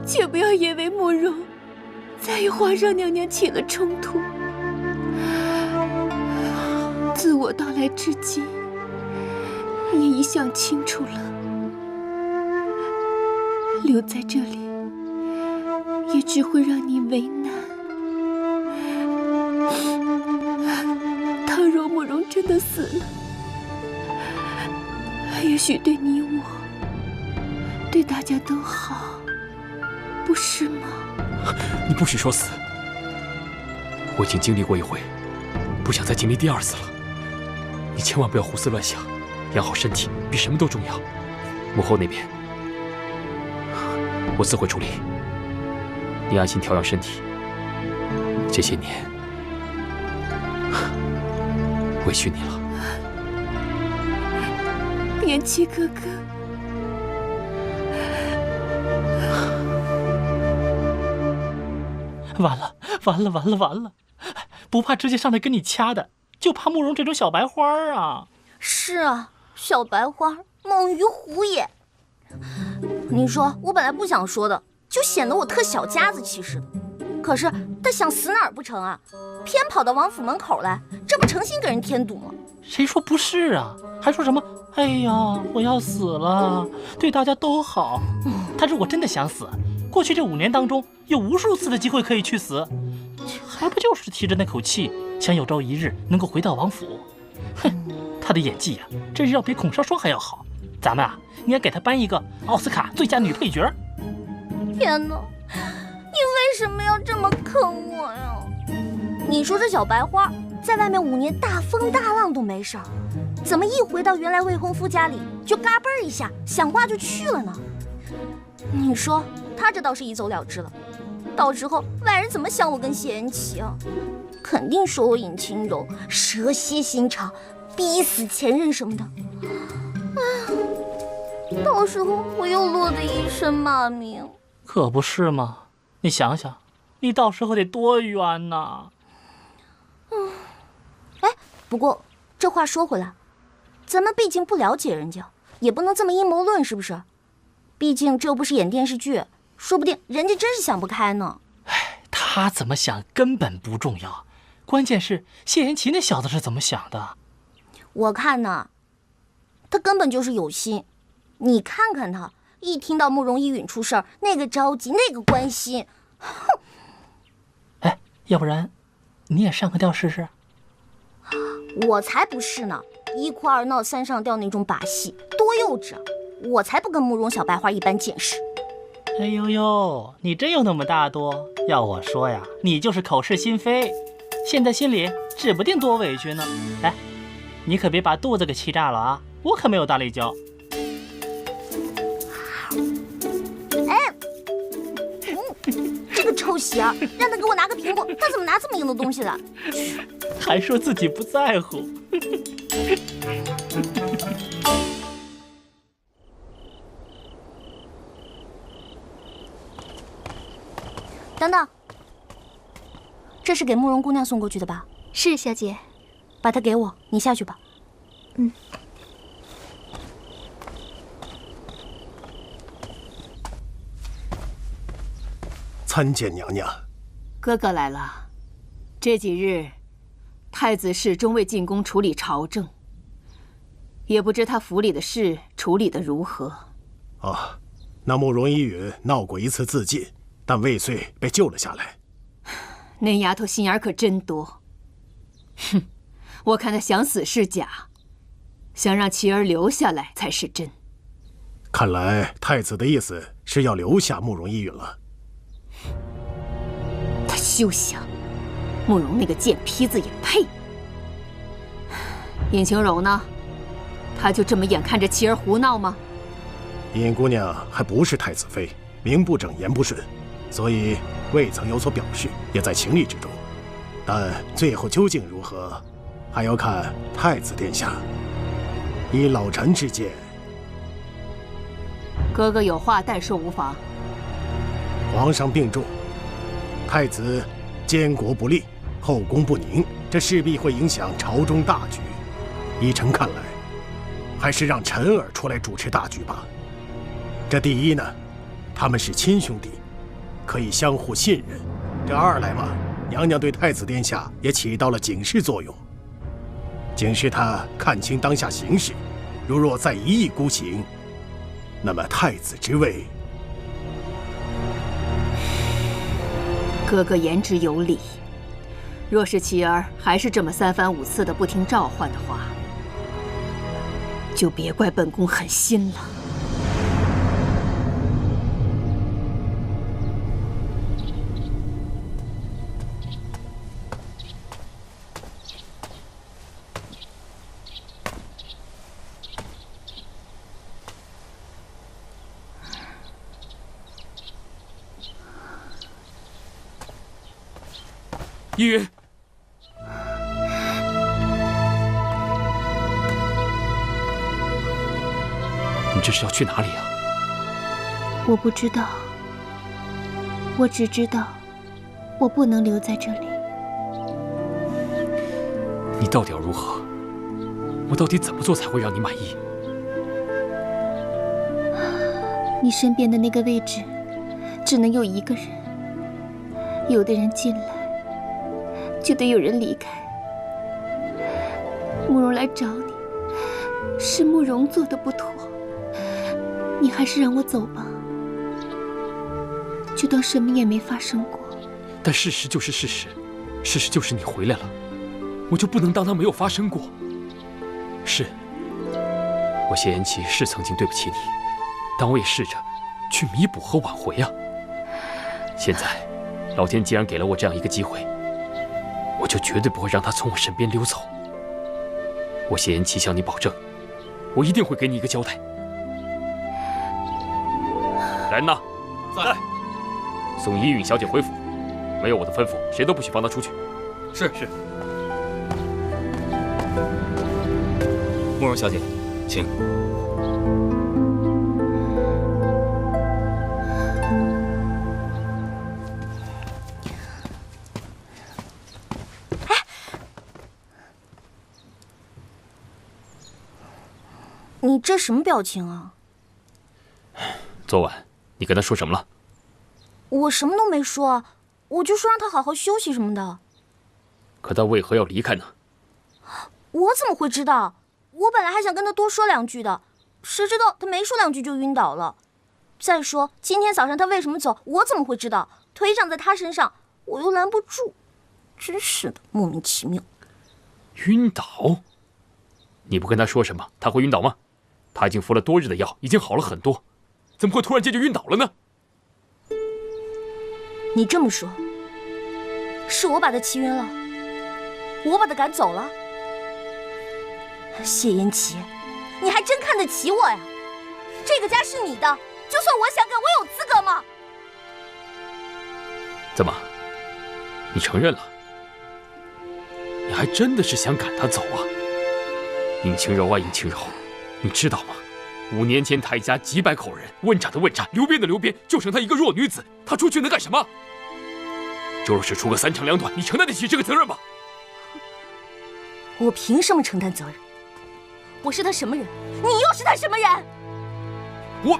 且不要因为慕容再与皇上娘娘起了冲突。自我到来至今，你也已想清楚了，留在这里也只会让你为难。倘若慕容真的死了，也许对你我，对大家都好，不是吗？你不许说死！我已经经历过一回，不想再经历第二次了。你千万不要胡思乱想，养好身体比什么都重要。母后那边，我自会处理。你安心调养身体。这些年委屈你了，延琪哥哥。完了，完了，完了，完了！不怕直接上来跟你掐的，就怕慕容这种小白花啊！是啊，小白花，猛于虎也。你说，我本来不想说的，就显得我特小家子气似的。可是他想死哪儿不成啊？偏跑到王府门口来，这不诚心给人添堵吗？谁说不是啊？还说什么？哎呀，我要死了，对大家都好。他如果真的想死，过去这5年当中有无数次的机会可以去死，还不就是提着那口气，想有朝一日能够回到王府？哼，他的演技啊，真是要比孔少双还要好。咱们啊，应该给他颁一个奥斯卡最佳女配角。天哪，你为什么要这么坑我呀？你说这小白花在外面5年大风大浪都没事儿，怎么一回到原来未婚夫家里就嘎嘣一下想挂就去了呢？你说他这倒是一走了之了，到时候外人怎么想我跟谢言齐啊？肯定说我尹清柔蛇蝎心肠，逼死前任什么的。到时候我又落得一身骂名。可不是嘛！你想想，你到时候得多冤呐！不过这话说回来，咱们毕竟不了解人家，也不能这么阴谋论，是不是？毕竟这又不是演电视剧，说不定人家真是想不开呢。他怎么想根本不重要，关键是谢言齐那小子是怎么想的。我看呢，他根本就是有心。你看看他，一听到慕容依允出事儿，那个着急，那个关心，哼！哎，要不然你也上个吊试试？我才不是呢！一哭二闹三上吊那种把戏，多幼稚啊！我才不跟慕容小白花一般见识。哎呦呦，你真有那么大度？要我说呀，你就是口是心非，现在心里指不定多委屈呢。哎，你可别把肚子给气炸了啊！我可没有大力胶。这个臭喜儿，让他给我拿个苹果，他怎么拿这么硬的东西来？还说自己不在乎。等等，这是给慕容姑娘送过去的吧？是，小姐。把它给我，你下去吧。嗯。参见娘娘。哥哥来了。这几日，太子侍终未进宫处理朝政，也不知他府里的事处理得如何。啊，那慕容依允闹过一次自尽，但未遂被救了下来。那丫头心眼可真多。哼，我看她想死是假，想让琪儿留下来才是真。看来太子的意思是要留下慕容依允了。他休想！慕容那个贱坯子也配！尹晴柔呢？他就这么眼看着琪儿胡闹吗？尹姑娘还不是太子妃，名不正言不顺，所以未曾有所表示，也在情理之中。但最后究竟如何，还要看太子殿下。以老臣之见，哥哥有话但说无妨。皇上病重，太子监国不力，后宫不宁，这势必会影响朝中大局。依臣看来，还是让臣儿出来主持大局吧。这第一呢，他们是亲兄弟，可以相互信任；这二来嘛，娘娘对太子殿下也起到了警示作用，警示他看清当下形势。如若再一意孤行，那么太子之位……哥哥言之有理。若是琪儿还是这么3番5次的不听召唤的话，就别怪本宫狠心了。依云，你这是要去哪里啊？我不知道，我只知道我不能留在这里。你到底要如何？我到底怎么做才会让你满意？你身边的那个位置，只能有一个人。有的人进来，就得有人离开。慕容来找你，是慕容做的不妥，你还是让我走吧，就当什么也没发生过。但事实就是事实，事实就是你回来了，我就不能当它没有发生过。是，我谢言齐是曾经对不起你，但我也试着去弥补和挽回啊。现在，老天既然给了我这样一个机会，我就绝对不会让他从我身边溜走。我谢言齐向你保证，我一定会给你一个交代。来人呐，在！送依允小姐回府，没有我的吩咐，谁都不许放她出去。是。慕容小姐，请。你这什么表情啊？昨晚你跟他说什么了？我什么都没说啊，我就说让他好好休息什么的。可他为何要离开呢？我怎么会知道？我本来还想跟他多说2句的，谁知道他没说2句就晕倒了。再说今天早上他为什么走，我怎么会知道？腿长在他身上，我又拦不住，真是的，莫名其妙。晕倒？你不跟他说什么，他会晕倒吗？他已经服了多日的药，已经好了很多，怎么会突然间就晕倒了呢？你这么说，是我把他气晕了，我把他赶走了。谢言齐，你还真看得起我呀！这个家是你的，就算我想改，我有资格吗？怎么，你承认了？你还真的是想赶他走啊？尹清柔啊，尹清柔，你知道吗？5年前他一家几百口人，问斩的问斩，流鞭的流鞭，就剩她一个弱女子，她出去能干什么？就若是出个3长2短，你承担得起这个责任吗？我凭什么承担责任？我是他什么人？你又是他什么人？我……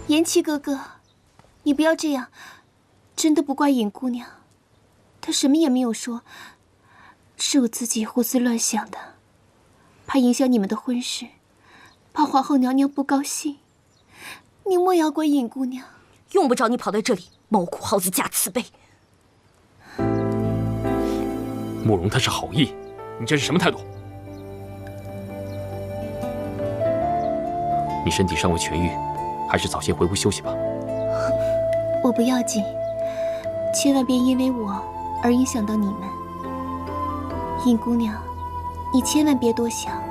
言齐哥哥，你不要这样，真的不怪尹姑娘，她什么也没有说，是我自己胡思乱想的，怕影响你们的婚事，怕皇后娘娘不高兴。你莫要怪尹姑娘，用不着你跑到这里猫哭耗子假慈悲。慕容他是好意，你这是什么态度？你身体尚未痊愈，还是早些回屋休息吧。我不要紧，千万别因为我而影响到你们。尹姑娘，你千万别多想，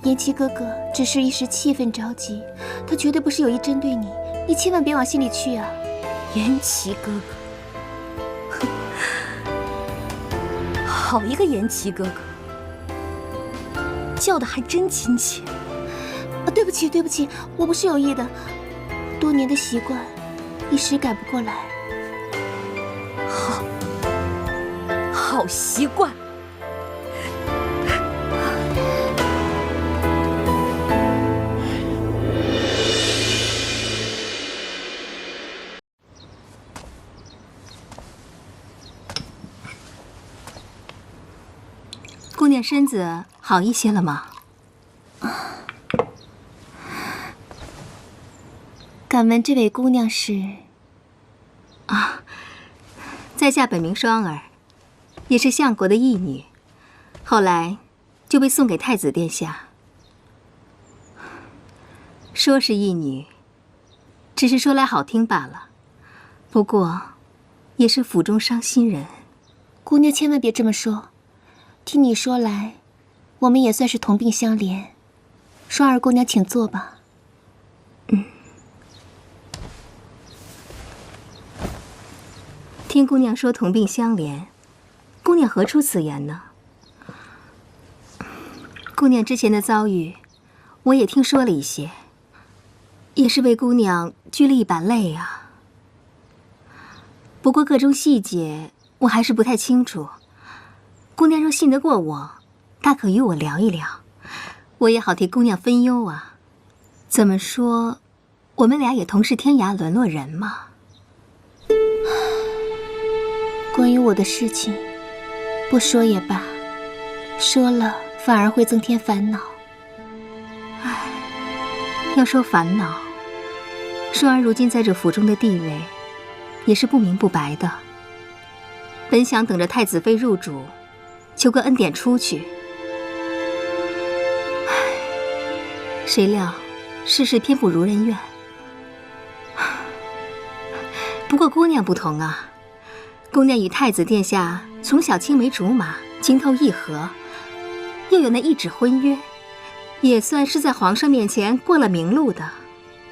言齐哥哥只是一时气愤着急，他绝对不是有意针对你，你千万别往心里去啊。言齐哥哥，好一个言齐哥哥，叫的还真亲切。对不起，对不起，我不是有意的，多年的习惯，一时改不过来。好习惯。姑娘身子好一些了吗？敢问这位姑娘是？在下本名双儿，也是相国的义女，后来就被送给太子殿下。说是义女，只是说来好听罢了，不过也是府中伤心人。姑娘千万别这么说，听你说来，我们也算是同病相怜。双儿姑娘，请坐吧。听姑娘说同病相怜，姑娘何出此言呢？姑娘之前的遭遇，我也听说了一些，也是为姑娘掬了一把泪啊。不过个中细节，我还是不太清楚。姑娘若信得过我，大可与我聊一聊，我也好替姑娘分忧啊。怎么说，我们俩也同是天涯沦落人嘛。关于我的事情，不说也罢，说了反而会增添烦恼。唉，要说烦恼，舒儿如今在这府中的地位，也是不明不白的。本想等着太子妃入主，求个恩典出去，唉，谁料世事偏不如人愿。不过姑娘不同啊，姑娘与太子殿下从小青梅竹马，情投意合，又有那一纸婚约，也算是在皇上面前过了明路的。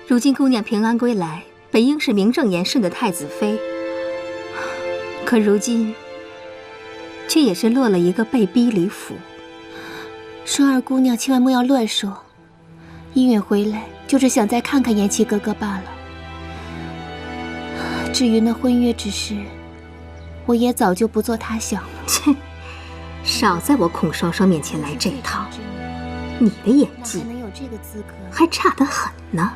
如今姑娘平安归来，本应是名正言顺的太子妃，可如今却也是落了一个被逼离府。双儿姑娘千万莫要乱说，依允回来就是想再看看延琪哥哥罢了。至于那婚约之事，我也早就不做他想了。切，少在我孔双双面前来这套，你的演技还差得很呢。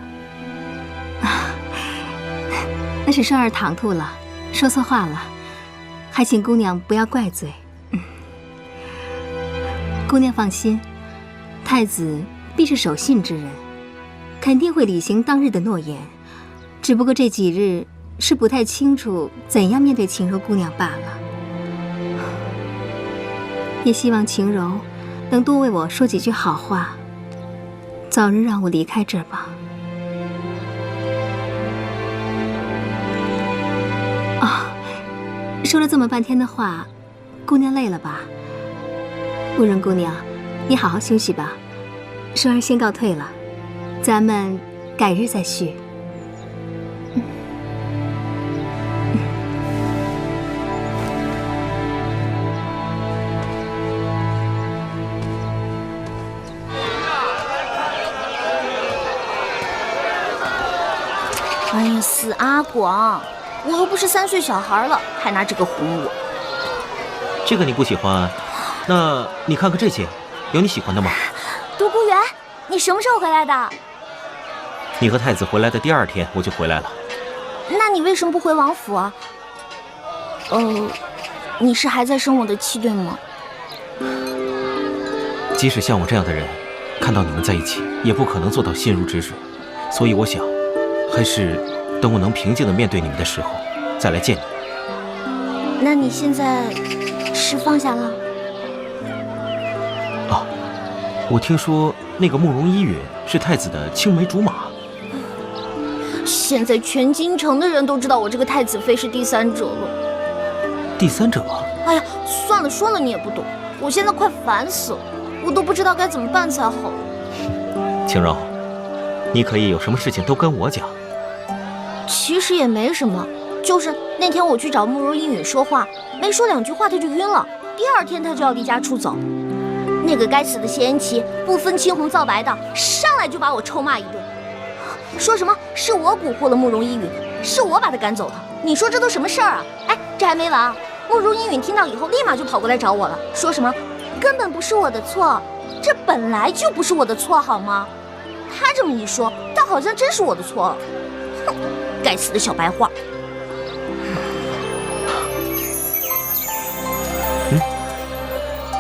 那是双儿唐突了，说错话了，还请姑娘不要怪罪。姑娘放心，太子必是守信之人，肯定会履行当日的诺言，只不过这几日是不太清楚怎样面对晴柔姑娘罢了。也希望晴柔能多为我说几句好话，早日让我离开这儿吧。说了这么半天的话，姑娘累了吧？慕容姑娘，你好好休息吧。双儿先告退了，咱们改日再叙。哎呀，死阿广！我又不是3岁小孩了，还拿这个哄我。这个你不喜欢？那你看看这些，有你喜欢的吗？独孤远，你什么时候回来的？你和太子回来的第2天我就回来了。那你为什么不回王府啊？你是还在生我的气对吗？即使像我这样的人，看到你们在一起，也不可能做到心如止水。所以我想，还是等我能平静地面对你们的时候，再来见你。那你现在是放下了？啊，我听说那个慕容依允是太子的青梅竹马。现在全京城的人都知道我这个太子妃是第3者了。第3者？哎呀，算了，说了你也不懂。我现在快烦死了，我都不知道该怎么办才好。晴柔，你可以有什么事情都跟我讲。其实也没什么，就是那天我去找慕容依允说话，没说2句话他就晕了，第2天他就要离家出走。那个该死的谢延琪不分青红皂白的，上来就把我臭骂一顿，说什么是我蛊惑了慕容依允，是我把他赶走的。你说这都什么事儿啊？哎，这还没完，慕容依允听到以后立马就跑过来找我了，说什么根本不是我的错，这本来就不是我的错好吗？他这么一说，倒好像真是我的错了。哼，该死的小白花！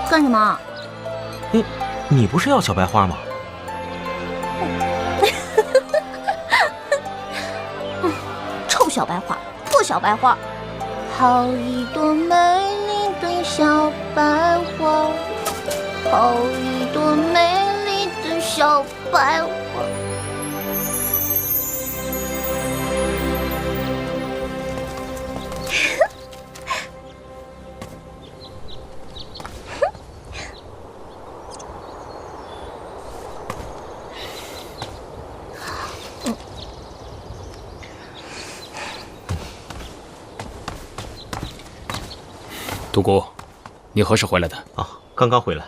干什么？你不是要小白花吗？臭小白花，破小白花！好一朵美丽的小白花，好一朵美丽的小白花。独孤，你何时回来的？啊，刚刚回来。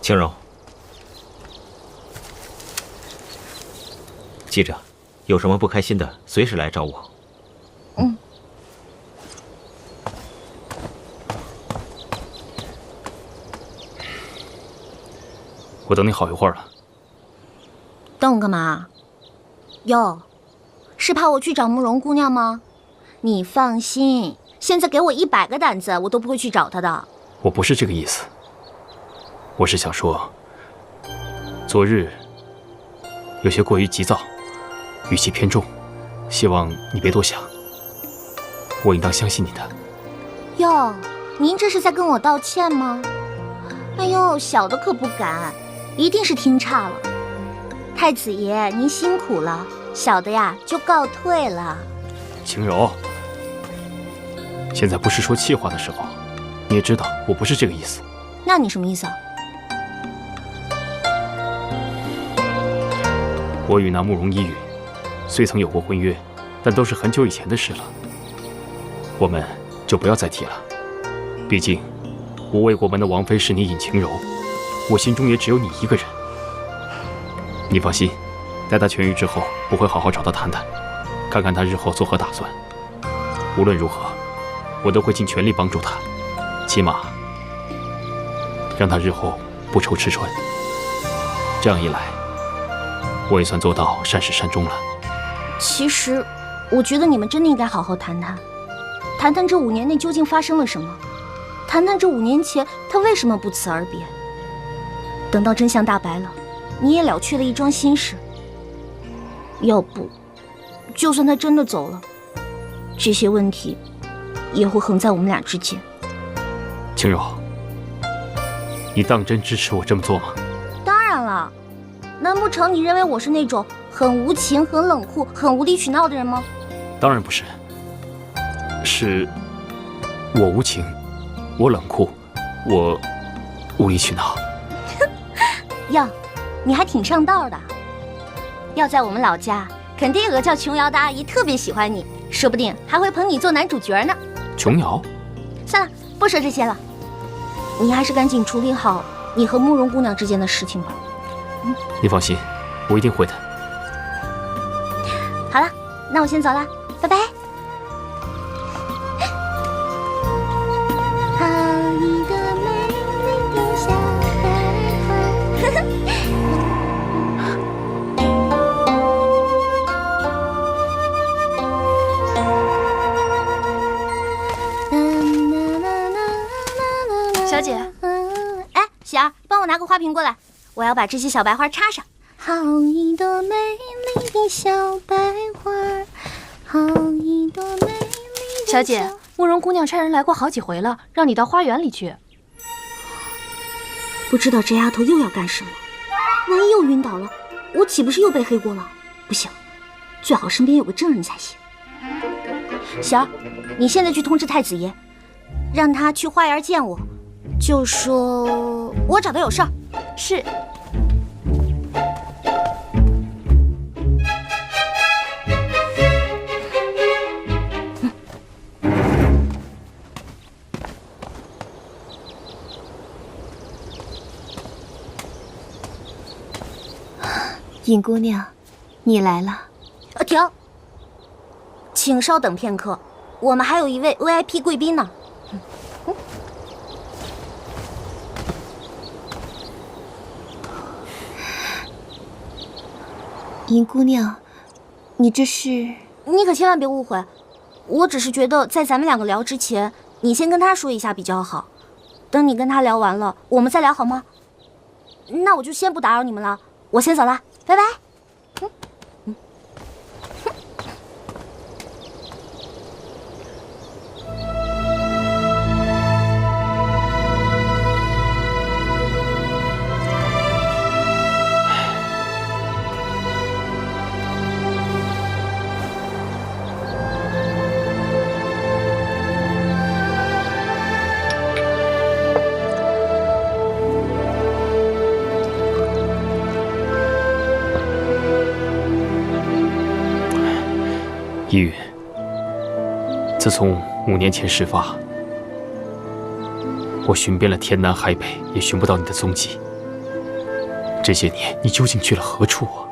晴柔，记着，有什么不开心的，随时来找我。我等你好一会儿了。等我干嘛？哟，是怕我去找慕容姑娘吗？你放心，现在给我100个胆子，我都不会去找他的。我不是这个意思，我是想说，昨日有些过于急躁，语气偏重，希望你别多想。我应当相信你的。哟，您这是在跟我道歉吗？哎呦，小的可不敢，一定是听差了。太子爷，您辛苦了，小的呀就告退了。晴柔，现在不是说气话的时候，你也知道我不是这个意思。那你什么意思啊？我与那慕容依允虽曾有过婚约，但都是很久以前的事了，我们就不要再提了。毕竟我魏国门的王妃是你尹晴柔，我心中也只有你一个人。你放心，待她痊愈之后，我会好好找她谈谈，看看她日后作何打算。无论如何，我都会尽全力帮助她，起码让她日后不愁吃穿。这样一来，我也算做到善始善终了。其实，我觉得你们真的应该好好谈谈，谈谈这5年内究竟发生了什么，谈谈这5年前他为什么不辞而别。等到真相大白了，你也了却了一桩心事。要不，就算他真的走了，这些问题也会横在我们俩之间。晴柔，你当真支持我这么做吗？当然了，难不成你认为我是那种很无情、很冷酷、很无理取闹的人吗？当然不是，是我无情，我冷酷，我无理取闹。哟，你还挺上道的。要在我们老家，肯定有个叫琼瑶的阿姨特别喜欢你，说不定还会捧你做男主角呢。琼瑶？算了，不说这些了，你还是赶紧处理好你和慕容姑娘之间的事情吧。你放心，我一定会的。好了，那我先走了，拜拜。好一个美丽的小白花。小姐，哎，喜儿，帮我拿个花瓶过来，我要把这些小白花插上。好一朵美丽的小白花，好一朵美丽的小姐，慕容姑娘差人来过好几回了，让你到花园里去。不知道这丫头又要干什么，万一又晕倒了，我岂不是又背黑锅了？不行，最好身边有个证人才行。喜儿，你现在去通知太子爷，让他去花园见我，就说我找他有事儿。是。尹姑娘，你来了。停！请稍等片刻，我们还有一位 VIP 贵宾呢。尹姑娘，你这是……你可千万别误会，我只是觉得在咱们2个聊之前，你先跟他说一下比较好。等你跟他聊完了，我们再聊好吗？那我就先不打扰你们了，我先走了，拜拜。依允，自从5年前事发，我寻遍了天南海北，也寻不到你的踪迹。这些年，你究竟去了何处啊？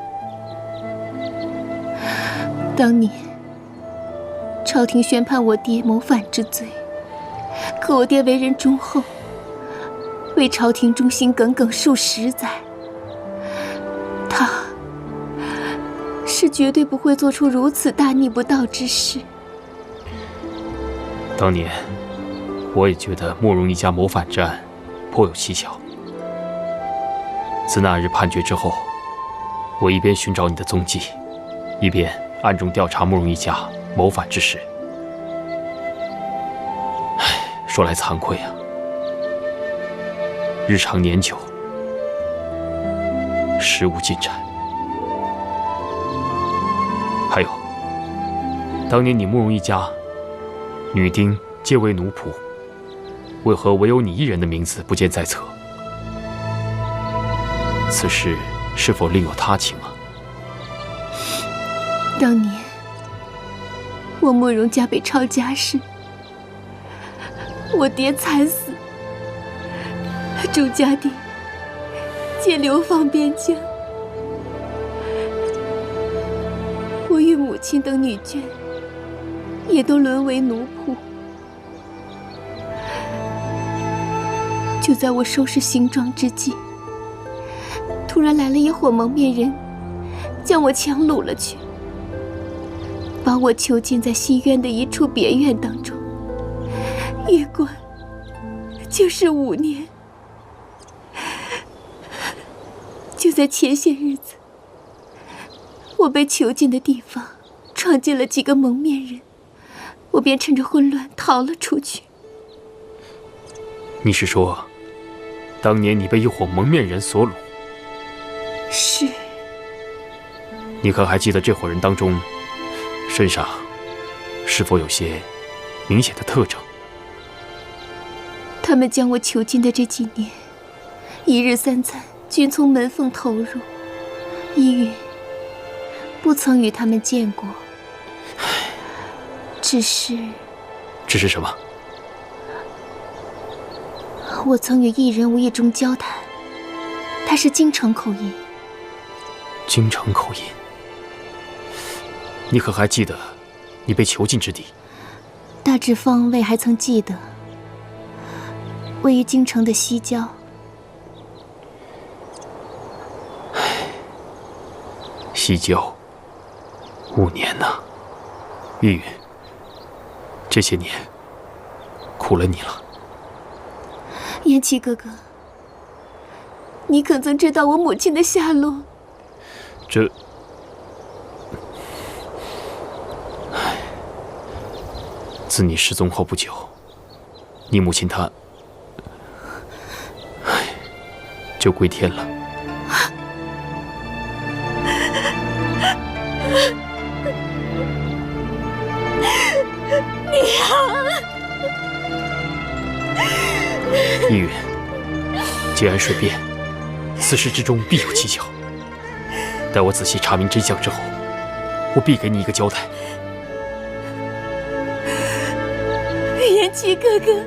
当年，朝廷宣判我爹谋反之罪，可我爹为人忠厚，为朝廷忠心耿耿数10载。他是绝对不会做出如此大逆不道之事。当年我也觉得慕容一家谋反之案颇有蹊跷。自那日判决之后，我一边寻找你的踪迹，一边暗中调查慕容一家谋反之事。唉，说来惭愧啊，日长年久，事无进展。还有，当年你慕容一家女丁皆为奴仆，为何唯有你一人的名字不见在册？此事是否另有他情啊？当年我慕容家被抄家时，我爹惨死，众家丁皆流放边疆，我与母亲等女眷也都沦为奴仆。就在我收拾行装之际，突然来了一伙蒙面人，将我强掳了去，把我囚禁在西院的一处别院当中，一关就是5年。就在前些日子，我被囚禁的地方闯进了几个蒙面人，我便趁着混乱逃了出去。你是说，当年你被一伙蒙面人所掳？是。你可还记得这伙人当中，身上是否有些明显的特征？他们将我囚禁的这几年，一日3餐均从门缝投入，依云不曾与他们见过。只是什么？我曾与一人无意中交谈，他是京城口音。京城口音？你可还记得你被囚禁之地？大致方位还曾记得，位于京城的西郊。西郊，5年呐，玉云，这些年苦了你了。延琪哥哥，你可曾知道我母亲的下落？这，自你失踪后不久，你母亲她，就归天了。易云，既然水变，此事之中必有蹊跷。待我仔细查明真相之后，我必给你一个交代。延琪哥哥，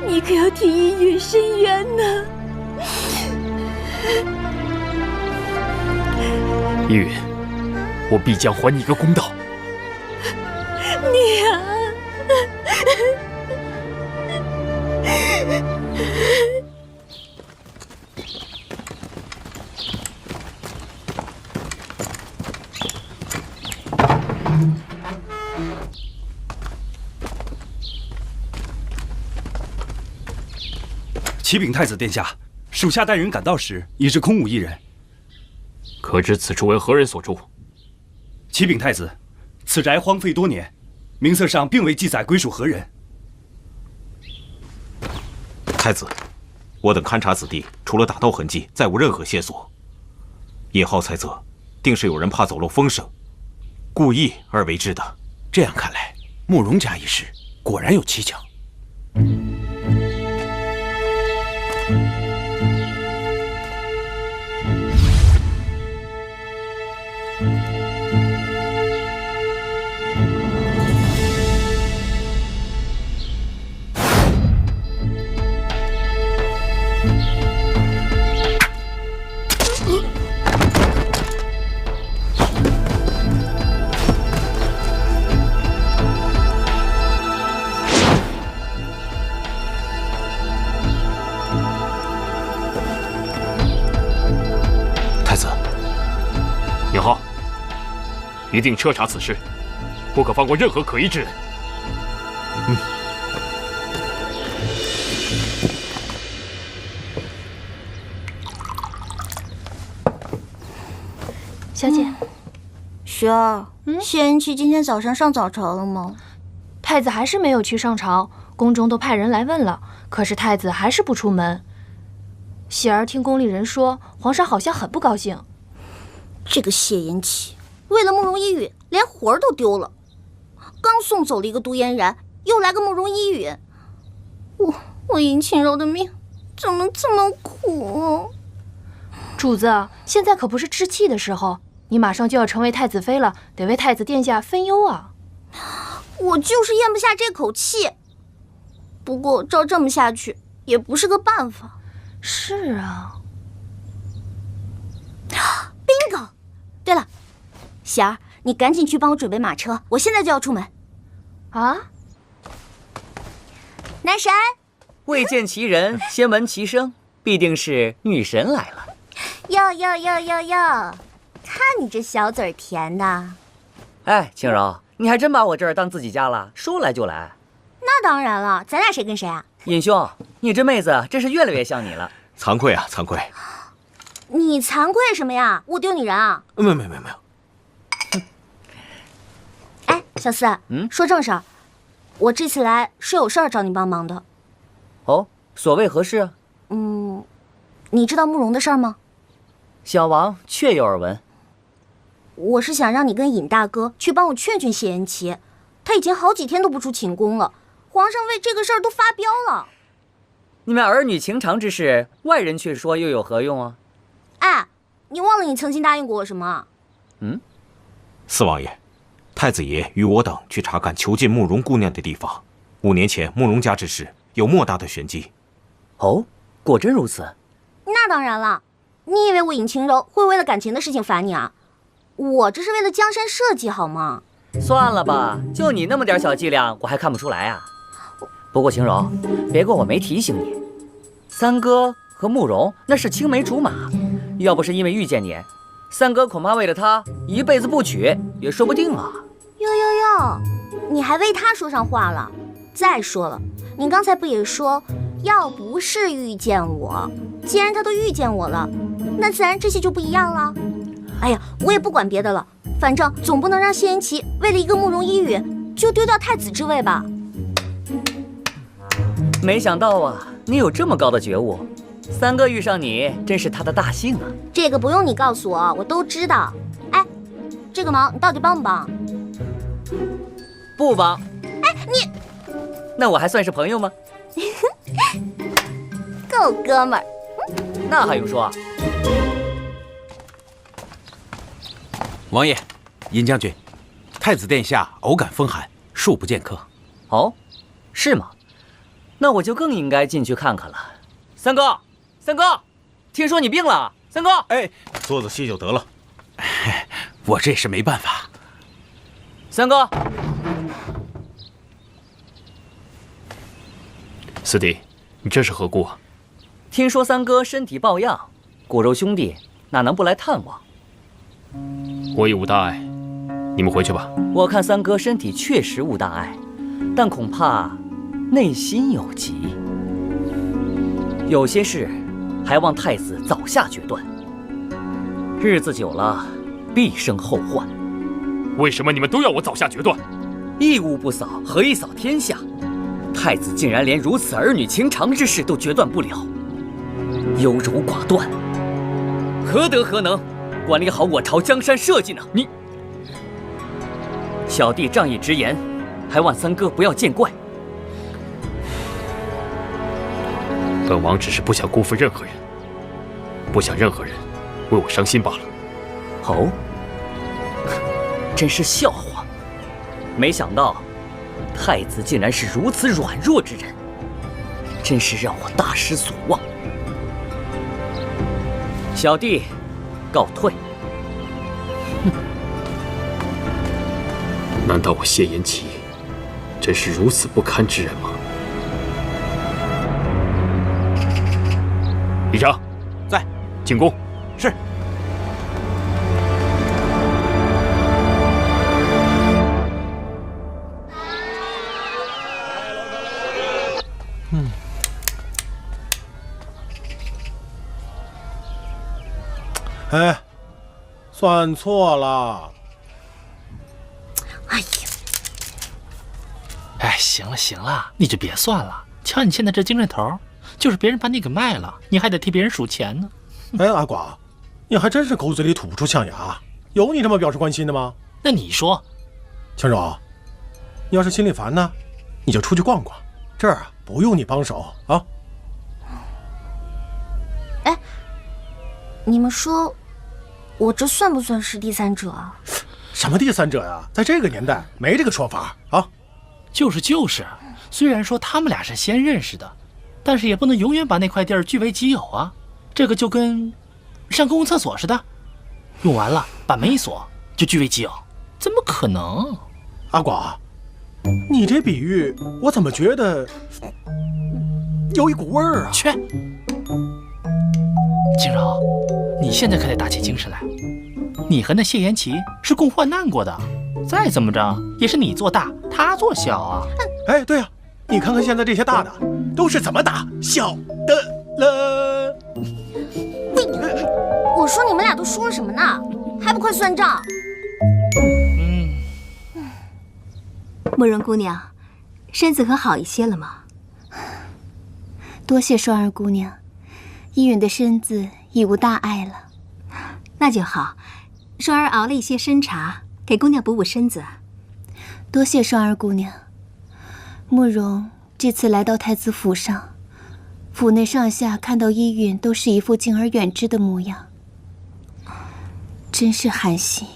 你可要替易云伸冤呐！易云，我必将还你一个公道。你啊！启禀太子殿下，属下带人赶到时，已是空无一人。可知此处为何人所住？启禀太子，此宅荒废多年，名册上并未记载归属何人。太子，我等勘察此地，除了打斗痕迹，再无任何线索。叶浩猜测，定是有人怕走漏风声，故意而为之的。这样看来，慕容家一事果然有蹊跷。一定彻查此事，不可放过任何可疑之人。小姐，雪儿，谢延琪今天早上上早朝了吗？太子还是没有去上朝，宫中都派人来问了，可是太子还是不出门。喜儿听宫里人说，皇上好像很不高兴。这个谢延琪，为了慕容一允，连魂儿都丢了。刚送走了一个独颜然，又来个慕容一允，我尹清柔的命怎么这么苦？主子，现在可不是置气的时候，你马上就要成为太子妃了，得为太子殿下分忧啊。我就是咽不下这口气。不过照这么下去也不是个办法。是啊。bingo！ 对了，喜儿，你赶紧去帮我准备马车，我现在就要出门。啊？男神，未见其人，先闻其声，必定是女神来了。哟，看你这小嘴甜的。哎，轻柔，你还真把我这儿当自己家了，说来就来。那当然了，咱俩谁跟谁啊？尹兄，你这妹子真是越来越像你了。惭愧啊，惭愧。你惭愧什么呀？我丢你人啊？没有。哎，小四，说正事儿，我这次来是有事儿找你帮忙的。哦，所谓何事？你知道慕容的事儿吗？小王确有耳闻。我是想让你跟尹大哥去帮我劝劝谢延琪，他已经好几天都不出寝宫了，皇上为这个事儿都发飙了。你们儿女情长之事，外人去说又有何用啊？哎，你忘了你曾经答应过我什么？四王爷，太子爷与我等去查看囚禁慕容姑娘的地方。5年前慕容家之事有莫大的玄机。哦，果真如此？那当然了，你以为我尹清柔会为了感情的事情烦你啊？我这是为了江山社稷，好吗？算了吧，就你那么点小伎俩，我还看不出来啊。不过晴柔，别怪我没提醒你，三哥和慕容那是青梅竹马，要不是因为遇见你，三哥恐怕为了他一辈子不娶也说不定啊。哟，你还为他说上话了。再说了，你刚才不也说，要不是遇见我，既然他都遇见我了，那自然这些就不一样了。哎呀，我也不管别的了，反正总不能让谢延琪为了一个慕容一允就丢掉太子之位吧。没想到啊，你有这么高的觉悟，三哥遇上你真是他的大幸啊。这个不用你告诉我，我都知道。哎，这个忙你到底帮不帮？不帮。哎，你，那我还算是朋友吗？够哥们儿。那还用说啊？王爷，尹将军，太子殿下偶感风寒，恕不见客。哦，是吗？那我就更应该进去看看了。三哥，听说你病了。三哥，哎，坐着歇就得了。我这是没办法。三哥，四弟，你这是何故啊？听说三哥身体抱恙，骨肉兄弟哪能不来探望？我已无大碍，你们回去吧。我看三哥身体确实无大碍，但恐怕内心有疾，有些事还望太子早下决断。日子久了，必生后患。为什么你们都要我早下决断？一屋不扫，何以扫天下？太子竟然连如此儿女情长之事都决断不了，优柔寡断，何德何能管理好我朝江山社稷呢？你，小弟仗义直言，还望三哥不要见怪。本王只是不想辜负任何人，不想任何人为我伤心罢了。哦，真是笑话！没想到太子竟然是如此软弱之人，真是让我大失所望。小弟告退。难道我谢延琪真是如此不堪之人吗？李长，在。进宫。是。哎，算错了。哎呀！哎，行了行了，你就别算了。瞧你现在这精神头，就是别人把你给卖了，你还得替别人数钱呢。哎，阿寡，你还真是狗嘴里吐不出象牙。有你这么表示关心的吗？那你说，青柔，你要是心里烦呢，你就出去逛逛，这儿啊不用你帮手啊。哎，你们说，我这算不算是第三者啊？什么第三者呀？在这个年代没这个说法啊。就是，虽然说他们俩是先认识的，但是也不能永远把那块地儿据为己有啊。这个就跟上公共厕所似的，用完了把门一锁就据为己有，怎么可能？阿寡，你这比喻我怎么觉得有一股味儿啊？去，静柔，你现在可得打起精神来。你和那谢延琪是共患难过的，再怎么着也是你做大，他做小啊。哎，对啊，你看看现在这些大的都是怎么打小的了。我说你们俩都说了什么呢？还不快算账！慕容姑娘，身子可好一些了吗？多谢双儿姑娘，依允的身子已无大碍了。那就好，双儿熬了一些参茶，给姑娘补补身子。多谢双儿姑娘。慕容这次来到太子府上，府内上下看到依允都是一副敬而远之的模样，真是寒心。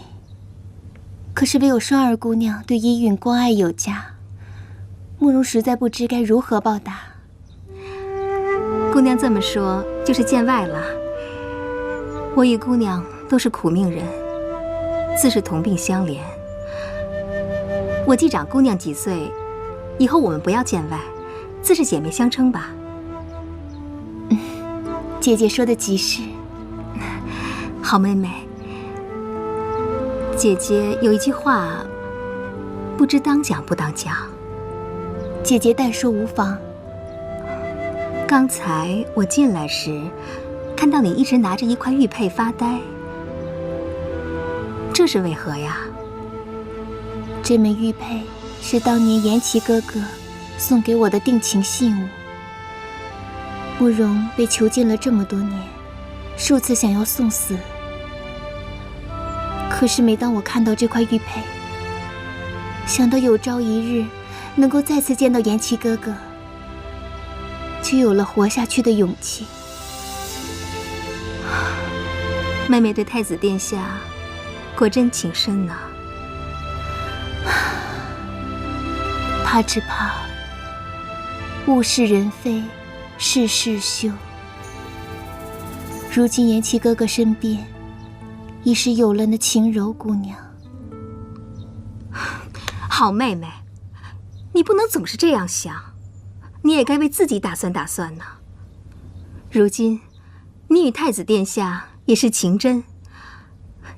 可是唯有双儿姑娘对依允关爱有加，慕容实在不知该如何报答。姑娘这么说，就是见外了。我与姑娘都是苦命人，自是同病相怜。我既长姑娘几岁，以后我们不要见外，自是姐妹相称吧。姐姐说的极是。好妹妹，姐姐有一句话，不知当讲不当讲。姐姐但说无妨。刚才我进来时，看到你一直拿着一块玉佩发呆，这是为何呀？这枚玉佩是当年延琪哥哥送给我的定情信物。慕容被囚禁了这么多年，数次想要送死，可是每当我看到这块玉佩，想到有朝一日能够再次见到延琪哥哥，就有了活下去的勇气。妹妹对太子殿下果真情深呐。怕只怕物是人非，事事休。如今延琪哥哥身边已是有了那晴柔姑娘。好妹妹，你不能总是这样想，你也该为自己打算打算呢。如今你与太子殿下也是情真，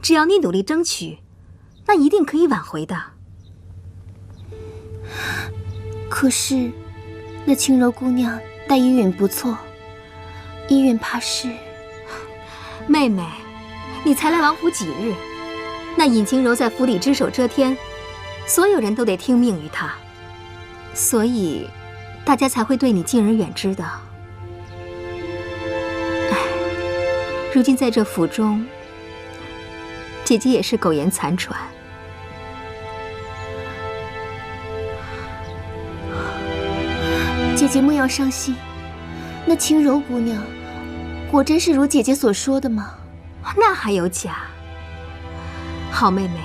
只要你努力争取，那一定可以挽回的。可是那晴柔姑娘待依允不错，依允怕是……妹妹，你才来王府几日？那尹晴柔在府里只手遮天，所有人都得听命于她，所以大家才会对你敬而远之的。唉，如今在这府中，姐姐也是苟延残喘。姐姐莫要伤心，那晴柔姑娘果真是如姐姐所说的吗？那还有假？好妹妹，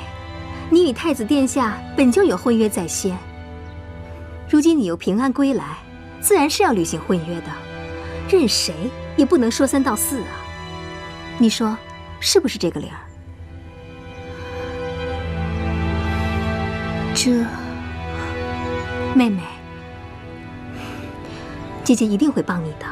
你与太子殿下本就有婚约在先，如今你又平安归来，自然是要履行婚约的，任谁也不能说三道四啊。你说是不是这个理儿？这……妹妹，姐姐一定会帮你的。